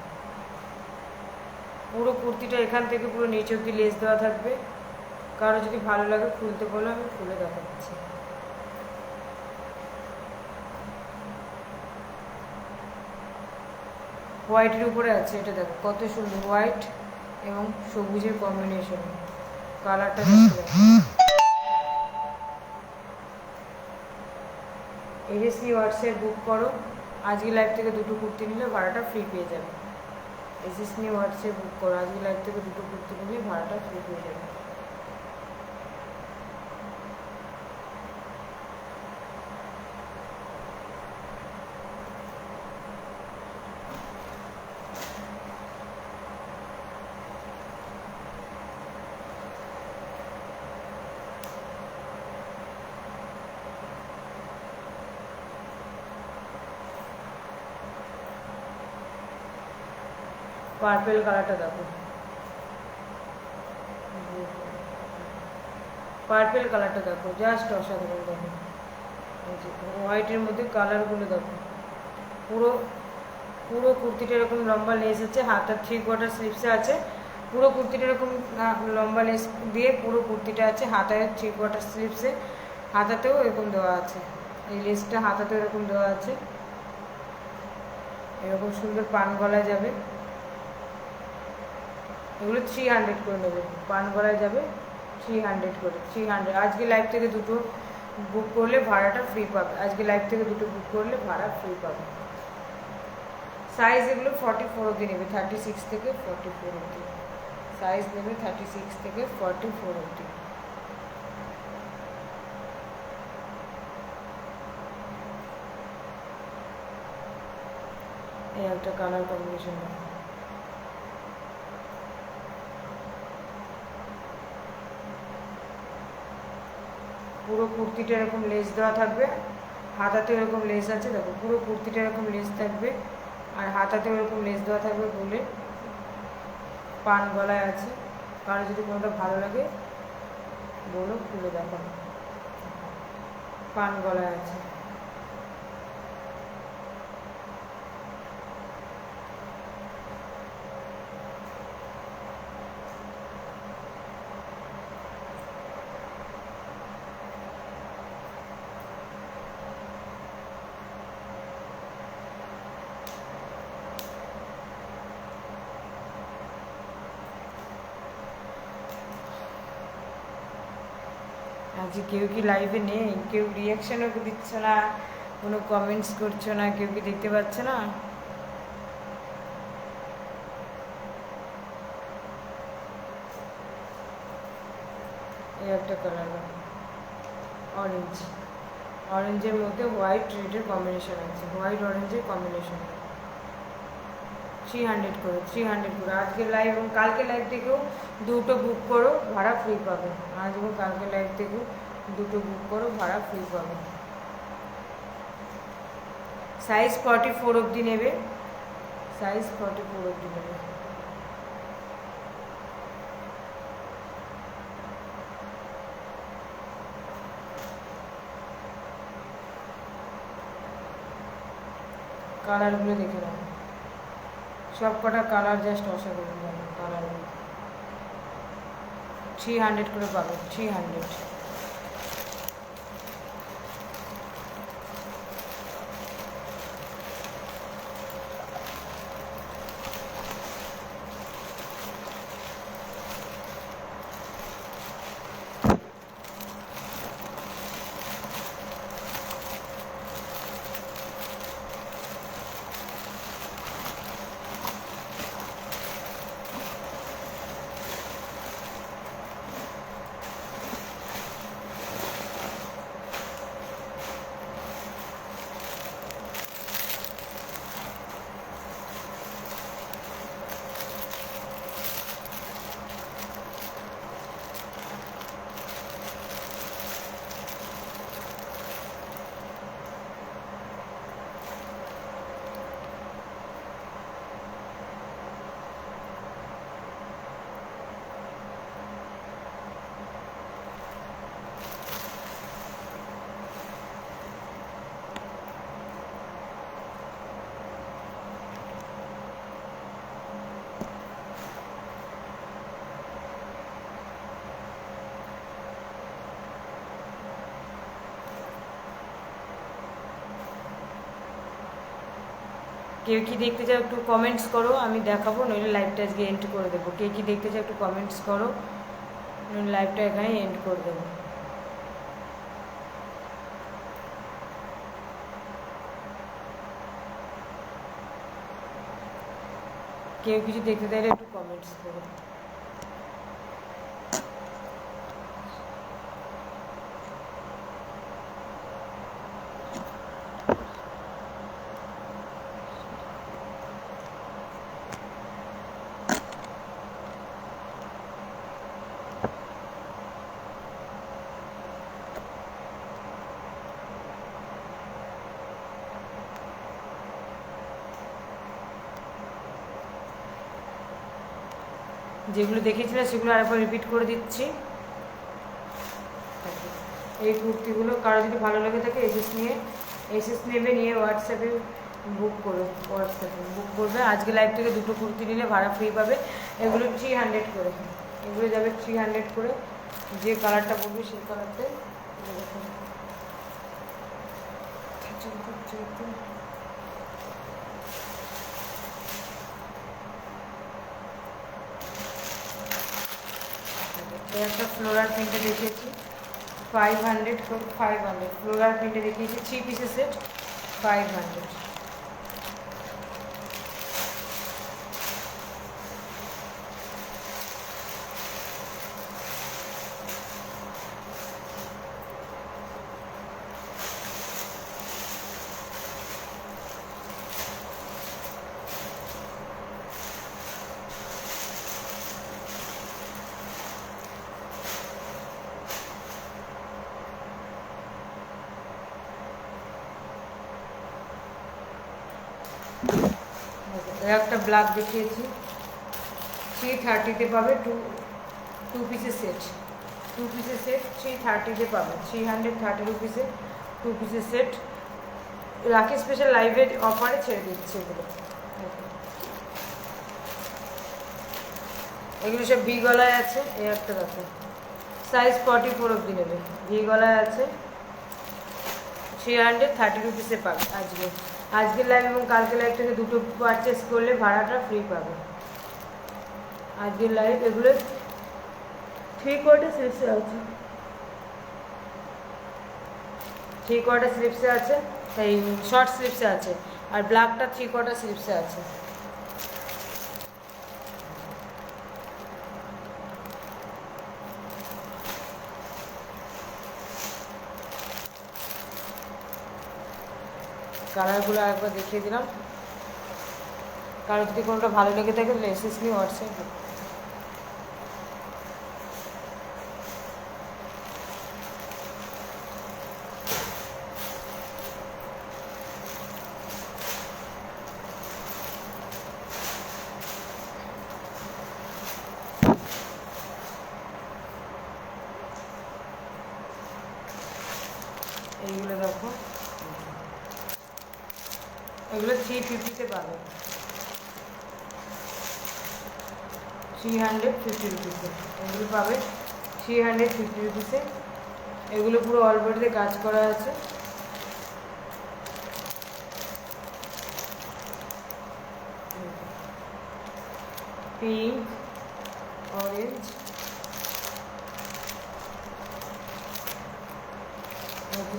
পুরো কুর্তিটা এখান থেকে পুরো নিচ অব্দি লেস দেওয়া থাকবে। কারো যদি ভালো লাগে খুলতে বলো, আমি খুলে দেখাচ্ছি। হোয়াইটের উপরে আছে, এটা দেখো কত সুন্দর, হোয়াইট এবং সবুজের কম্বিনেশন, কালারটা দেখো। এসএসসি হোয়াটসঅ্যাপ বুক করো, আজকে লাইভ থেকে দুটো কুর্তি নিলে ভাড়াটা ফ্রি পেয়ে যাবে। এসএসসি হোয়াটসঅ্যাপ বুক করো, আজকে লাইভ থেকে দুটো কুর্তি নিলে ভাড়াটা ফ্রি পেয়ে যাবে। পার্পেল কালারটা দেখো, পার্পেল কালারটা দেখো, জাস্ট অসাধারণ। দেখো হোয়াইটের মধ্যে কালারগুলো দেখো। পুরো পুরো কুর্তিটা এরকম লম্বা লেস আছে, হাতটা 3/4 স্লিভসে আছে, পুরো কুর্তিটা এরকম লম্বা লেস দিয়ে পুরো কুর্তিটা আছে, হাতায় 3/4 স্লিভসে, হাতাতেও এরকম দেওয়া আছে, এই লেসটা হাতাতেও এরকম দেওয়া আছে, এরকম সুন্দর পান গলায় যাবে। এগুলো 300 করে নেবে, পান গলায় যাবে 300 করে, 300। আজকে লাইভ থেকে দুটো বুক করলে ভাড়াটা ফ্রি পাবে, আজকে লাইভ থেকে দুটো বুক করলে ভাড়া ফ্রি পাবে। সাইজ এগুলো 44 অবধি নেবে, 36 থেকে 44 অবধি সাইজ নেবে, 36 থেকে 44 অবধি। এই একটা কালার কম্বিনেশন, পুরো কুর্তিটা এরকম লেস দেওয়া থাকবে, হাতাতে এরকম লেস আছে, দেখো পুরো কুর্তিটা এরকম লেস থাকবে আর হাতাতে এরকম লেস দেওয়া থাকবে, বলে পান গলায় আছে। কারো যদি কোনোটা ভালো লাগে বলো, খুলে দেখাবো, পান গলায় আছে। আজকে কেউ কি লাইভে নেই? কেউ রিয়াকশানও দিচ্ছে না, কোনো কমেন্টস করছো না, কেউ কি দেখতে পাচ্ছে না? এই একটা কালার অরেঞ্জ, অরেঞ্জের মধ্যে হোয়াইট রেডের কম্বিনেশন আছে, হোয়াইট অরেঞ্জের কম্বিনেশন, 300 করে, 300 করে। আজকে লাইভ এবং কালকে লাইভ থেকেও দুটো বুক করো, ভাড়া ফ্রি পাবে। আজ এবং কালকে লাইভ থেকেও দুটো বুক করো, ভাড়া ফ্রি পাবে। সাইজ 44 অবধি নেবে, সাইজ 44 অবধি নেবে। কালারগুলো দেখে নাও, সব কটা কালার জাস্ট অসাধারণ কালারগুলো। 300 করে পাবে, 300। কেউ কি দেখতে চাও একটু কমেন্টস করো, আমি দেখাবো, নইলে লাইভটা আজকে এন্ড করে দেবো। কে কি দেখতে চাও একটু কমেন্টস করো, নইলে লাইভটা এখানে এন্ড করে দেবো। কেউ কিছু দেখতে চাইলে একটু কমেন্টস করো। যেগুলো দেখিয়েছিলে সেগুলো আরেকবার রিপিট করে দিচ্ছি। এই কুর্তিগুলো কারো যদি ভালো লাগে থাকে এসএস নেবে, নিয়ে হোয়াটসঅ্যাপে বুক করবে, হোয়াটসঅ্যাপে বুক করবে। আজকে লাইভ থেকে দুটো কুর্তি নিলে ভাড়া ফ্রি পাবে। এগুলো 300 করে, এগুলো যাবে 300 করে। যে কালারটা বলবে সেই কালারটাই একটা ফ্লোরাল প্রিন্টে দেখিয়েছি 500 500 ফ্লোরাল প্রিন্টে দেখিয়েছি 3 পিসের সেট 500। একটা ব্ল্যাক দেখিয়েছি 330-তে পাবে। টু পিসের সেট, 330 পাবে। 330 রুপিসে 2 পিসের সেট। রাখি স্পেশাল লাইভের অফারে ছেড়ে দিচ্ছে এগুলো। এগুলো সব ভি গলায় আছে। এই একটা দেখো, সাইজ 44 অব্দি নেবে। ভি গলায় আছে, 330 রুপিসে পাবে। আজকের লাইভ এবং কালকে লাইভ থেকে দুটো পারচেস করলে ভাড়াটা ফ্রি পাবে। আজকের লাইভ এগুলো 3/4 স্লিপসে আছে, 3/4 স্লিপসে আছে, এই শর্ট স্লিপসে আছে। আর ব্ল্যাকটা 3/4 স্লিপসে আছে। কালারগুলো একবার দেখিয়ে দিলাম। কারো যদি কোনোটা ভালো লেগে থাকে তাহলে এসএস নিয়ে হোয়াটসঅ্যাপ। এইগুলো দেখো, এগুলো 350-তে পাবে, 350 রুপিসে এগুলো পাবে। 350 রুপিসে এগুলো পুরো অল বডিতে কাজ করা আছে। Pink, orange,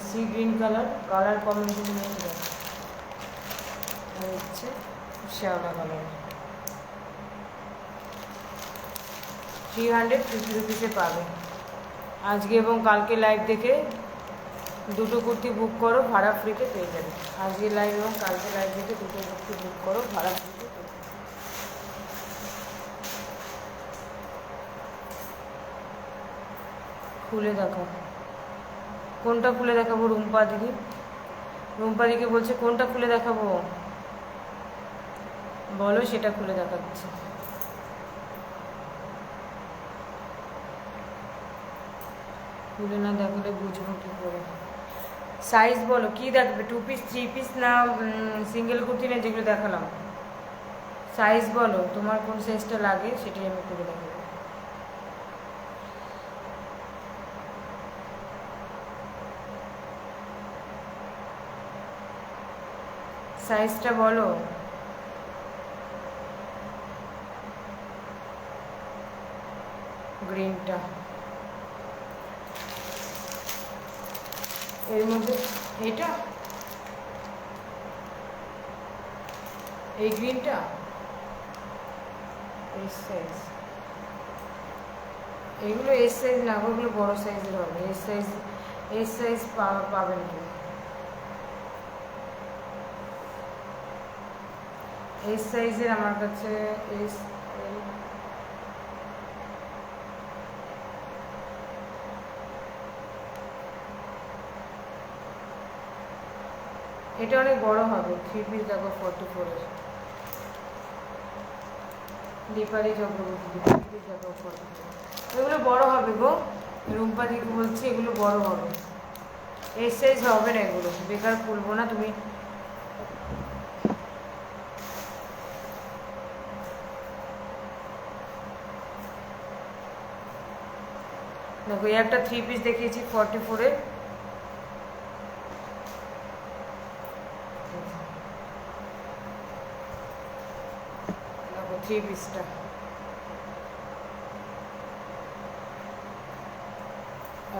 sea green colour combination হচ্ছে শ্যাওলা কালার। 350 রুপিসে পাবে। আজকে এবং কালকে লাইভ দেখে দুটো কুর্তি বুক করো, ভাড়া ফ্রিতে পেয়ে যাবে। আজকে লাইভ এবং কালকে লাইভ দেখে দুটো কুর্তি বুক করো, ভাড়া ফ্রিতে পেয়ে যাবে। খুলে দেখো, কোনটা খুলে দেখাবো? রুম্পা দিকে বলছে কোনটা খুলে দেখাবো বলো, সেটা খুলে দেখাচ্ছে। খুলে না দেখালে বুঝবো কী করে? সাইজ বলো, কি দেখবে? 2 পিস 3 পিস না সিঙ্গেল কুর্তি না যেগুলো দেখালাম? সাইজ বলো, তোমার কোন সাইজটা লাগে সেটাই আমি করে দেখাবো। সাইজটা বলো। গ্রিনটা এর মধ্যে, এইটা এই গ্রিনটা এস সাইজ, এগুলো এস সাইজ না, ওগুলো বড় সাইজের হবে। এস সাইজ পাবেন কি? এস সাইজের আমার কাছে এটা অনেক বড় হবে। 3 পিস দেখো 44-এর দীপালি চক্রবর্তী, 3 পিস দেখো 44। এগুলো বড় হবে গো, রুম্পা দিকে বলছি এগুলো বড় হবে। এস সাইজ হবে না, এগুলো বেকার খুলবো না। তুমি দেখো এই একটা 3 পিস দেখিয়েছি 44-এর। দেখো 3 পিসটা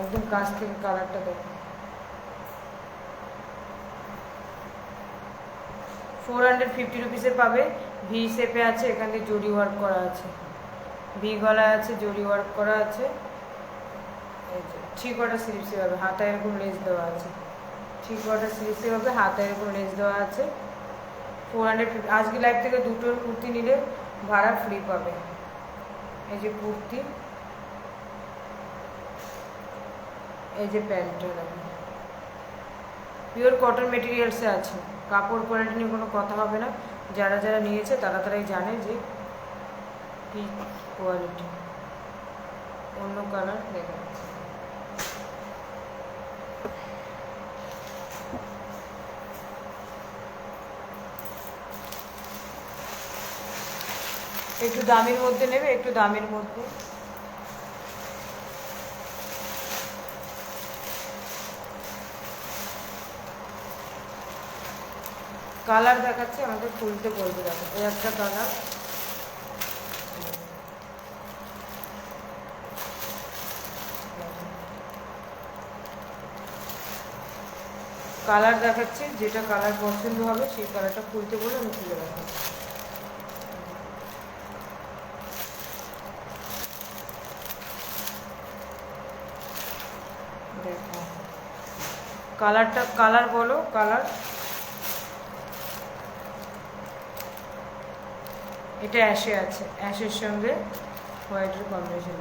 একদম কাছ থেকে কালারটা দেখো। 450 রুপিসে পাবে। ভি শেপে আছে, এখানে জরি ওয়ার্ক করা আছে, ভি গলা আছে, জরি ওয়ার্ক করা আছে। এই যে 3/4 স্লিভসে হবে, হাতা এরকম লেস দেওয়া আছে। 3/4 স্লিভসে হবে, হাতা এরকম লেস দেওয়া আছে। 450। আজকে লাইভ থেকে দুটোর কুর্তি নিলে ভাড়া ফ্রি পাবে। এই যে কুর্তি, এই যে প্যান্টটা দেখো, পিওর কটন মেটেরিয়ালসে আছে। কাপড় কোয়ালিটি নিয়ে কোনো কথা হবে না, যারা যারা নিয়েছে তারা তারাই জানে যে কি কোয়ালিটি। অন্য কালার দেখা যাচ্ছে, একটু দামের মধ্যে নেবে, একটু দামের মধ্যে। কালার দেখাচ্ছে, আমাদের খুলতে বলবে। দেখো এই একটা কালার, কালার দেখাচ্ছে, যেটা কালার পছন্দ হবে সেই কালারটা খুলতে বলে আমি খুলে দেখাচ্ছি। দেখো কালারটা, কালার বলো কালার। এটা অ্যাশে আছে, অ্যাশের সঙ্গে হোয়াইটের কম্বিনেশন।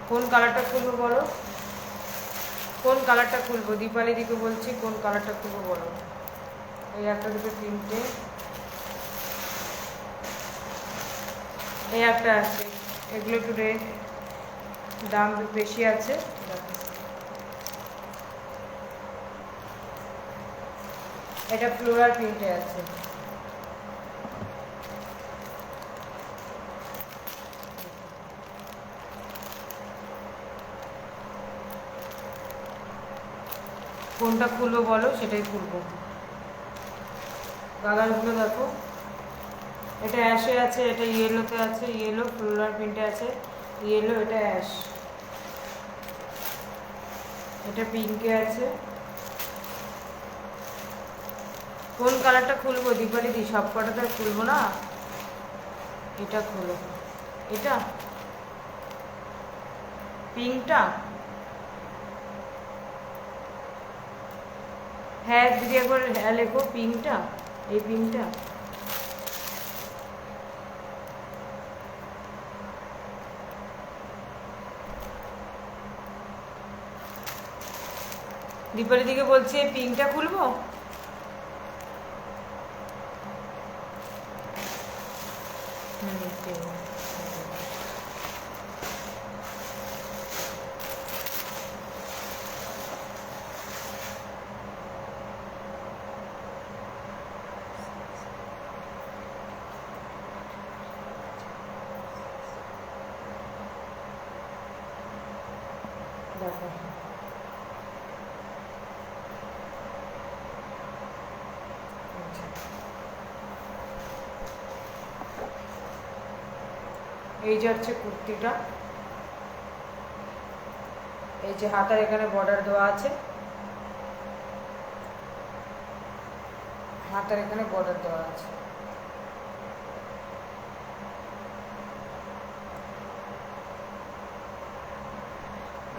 কোন কালারটা খুলবো বলো, কোন কালারটা খুলবো? দীপালি দিকে বলছি কোন কালারটা খুলবো বলো। এই একটা, দুটো, তিনটে, এই একটা আছে। এগুলো একটু দাম বেশি আছে। এটা ফ্লোরাল প্রিন্টে আছে। কোনটা খুলবো বলো, সেটাই খুলবো। কালারগুলো দেখো, এটা অ্যাশে আছে, এটা ইয়েলোতে আছে, ইয়েলো ফ্লোরাল প্রিন্টে আছে, ইয়েলো, এটা অ্যাশ, এটা পিঙ্কে আছে। কোন কালারটা খুলবো দীপালি দি? সব কটা তো খুলবো না, এটা খুলো। এটা পিঙ্কটা, হ্যাঁ দিদি একবার হ্যাঁ লেখো, পিঙ্কটা, এই পিঙ্কটা। দীপালি দিকে বলছি এই পিঙ্কটা খুলবো। দেখো এই যে হচ্ছে কুর্তিটা, এই যে হাতার এখানে বর্ডার দেওয়া আছে, হাতার এখানে বর্ডার দেওয়া আছে।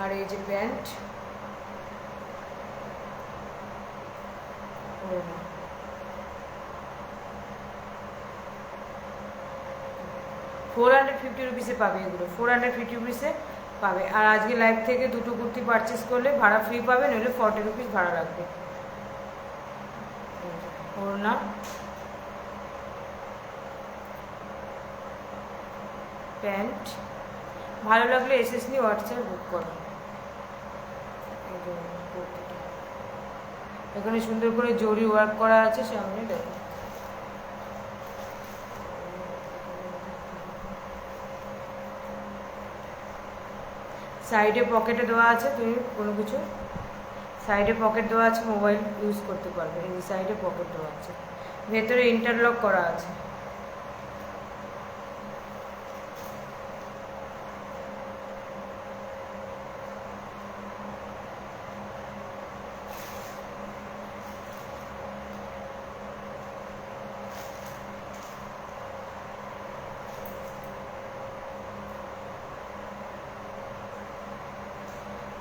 আর এই যে প্যান্ট, 450 রুপিসে পাবে। এগুলো 450 রুপিসে পাবে। আর আজকে লাইভ থেকে দুটো কুর্তি পারচেস করলে ভাড়া ফ্রি পাবে, নইলে 40 রুপিস ভাড়া লাগবে। ওড়না, প্যান্ট। ভালো লাগলে এসএসনি হোয়াটসঅ্যাপ বুক করো। এখানে সুন্দর করে জরি ওয়ার্ক করা আছে সামনে, দেখো সাইডে পকেটে দেওয়া আছে, তুমি কোনো কিছু সাইডে পকেট দেওয়া আছে, মোবাইল ইউজ করতে পারবে। এই সাইডে পকেট দেওয়া আছে, ভেতরে ইন্টারলক করা আছে।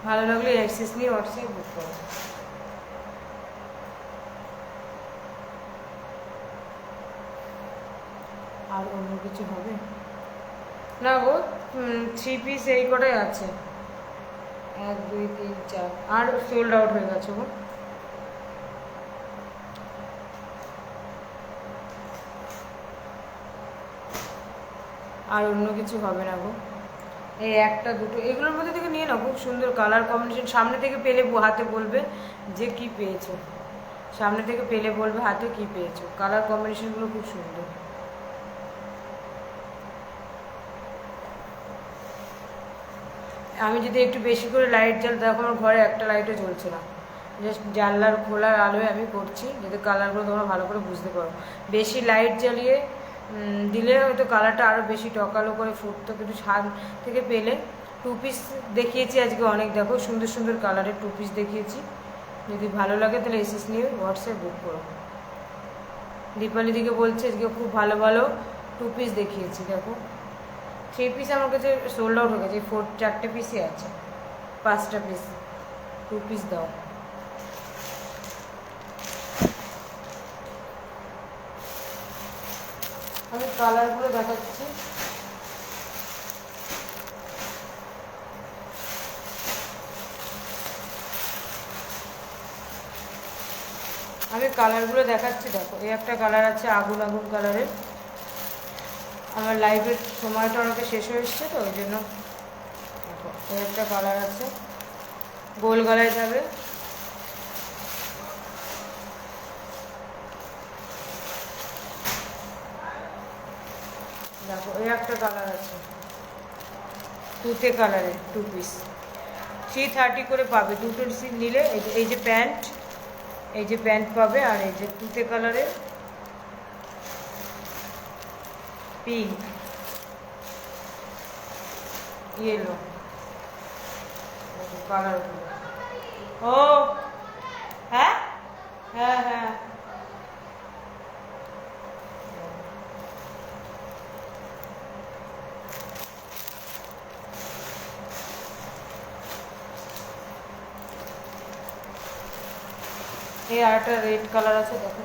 ভালো লাগলে অ্যাক্সেস নিয়ে হোয়াটসঅ্যাপ বুক করো। আর অন্য কিছু হবে না গো, 3 পিস এই কটাই আছে, 1 2 3 4, আর সোল্ড আউট হয়ে গেছে গো। আর অন্য কিছু হবে না গো, এই একটা দুটো এগুলোর মধ্যে থেকে নিয়ে নাও, খুব সুন্দর কালার কম্বিনেশন। সামনে থেকে পেলে হাতে বলবে যে কি পেয়েছো, সামনে থেকে পেলে বলবে হাতে কি পেয়েছো। কালার কম্বিনেশনগুলো খুব সুন্দর। আমি যদি একটু বেশি করে লাইট জ্বাল, দেখো আমার ঘরে একটা লাইটও জ্বলছে না, জাস্ট জানলার খোলার আলোয় আমি করছি, যাতে কালারগুলো তোমরা ভালো করে বুঝতে পারো। বেশি লাইট জ্বালিয়ে দিলে হয়তো কালারটা আরও বেশি টকালো করে ফুটতো, কিন্তু ছাদ থেকে পেলে 2 পিস দেখিয়েছি আজকে অনেক, দেখো সুন্দর সুন্দর কালারের 2 পিস দেখিয়েছি। যদি ভালো লাগে তাহলে এসএস নিয়ে হোয়াটসঅ্যাপ বুক করো। দীপালি দিকে বলছে আজকে খুব ভালো ভালো 2 পিস দেখিয়েছি, দেখো 3 পিস আমার কাছে সোল্ড আউট হয়ে গেছে, 4 পিসই আছে, 5টা পিস, 2 পিস দাও। আমি কালারগুলো দেখাচ্ছি, দেখো এই একটা কালার আছে আগুন আগুন কালারের। আমার লাইভের সময়টা অনেকটা শেষ হয়ে এসছে তো ওই জন্য। দেখো এই একটা কালার আছে, গোল গলায় যাবে। দেখো এই একটা কালার আছে, তুতে কালারের 2 পিস, 330 করে পাবে। দুটো নিলে এই যে প্যান্ট, এই যে প্যান্ট পাবে, আর এই যে তুতে কালারের পিঙ্ক ইয়েলো কালারগুলো। ও হ্যাঁ হ্যাঁ হ্যাঁ, এই আর একটা রেড কালার আছে, দেখো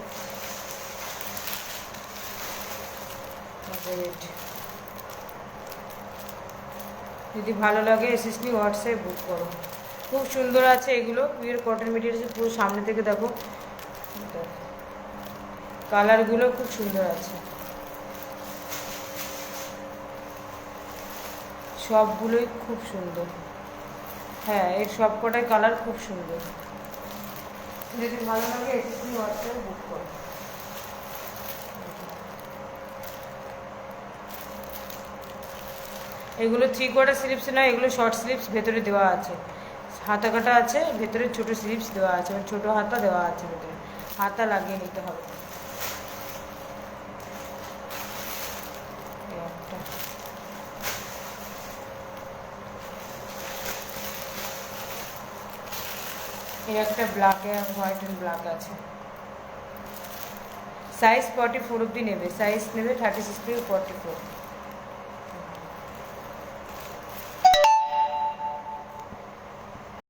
রেড। যদি ভালো লাগে এসএসডি হোয়াটসঅ্যাপ বুক করো। খুব সুন্দর আছে এগুলো, পিওর কটন মেটেরিয়াল, পুরো সামনে থেকে দেখো, কালারগুলো খুব সুন্দর আছে, সবগুলোই খুব সুন্দর। হ্যাঁ এর সব কটাই কালার খুব সুন্দর। যদি ভালো লাগে এসএসডি হোয়াটসঅ্যাপ বুক করো। এগুলো 3/4 স্লিপস নয়, এগুলো শর্ট স্লিপস, ভেতরে দেওয়া আছে হাতা কাটা আছে, ভেতরে ছোট স্লিপস দেওয়া আছে, মানে ছোটো হাতা দেওয়া আছে, ভেতরে হাতা লাগিয়ে নিতে হবে। এর একটা ব্ল্যাক হোয়াইট অ্যান্ড ব্ল্যাক আছে। সাইজ 44 অবধি নেবে, সাইজ নেবে 36 থেকে 44।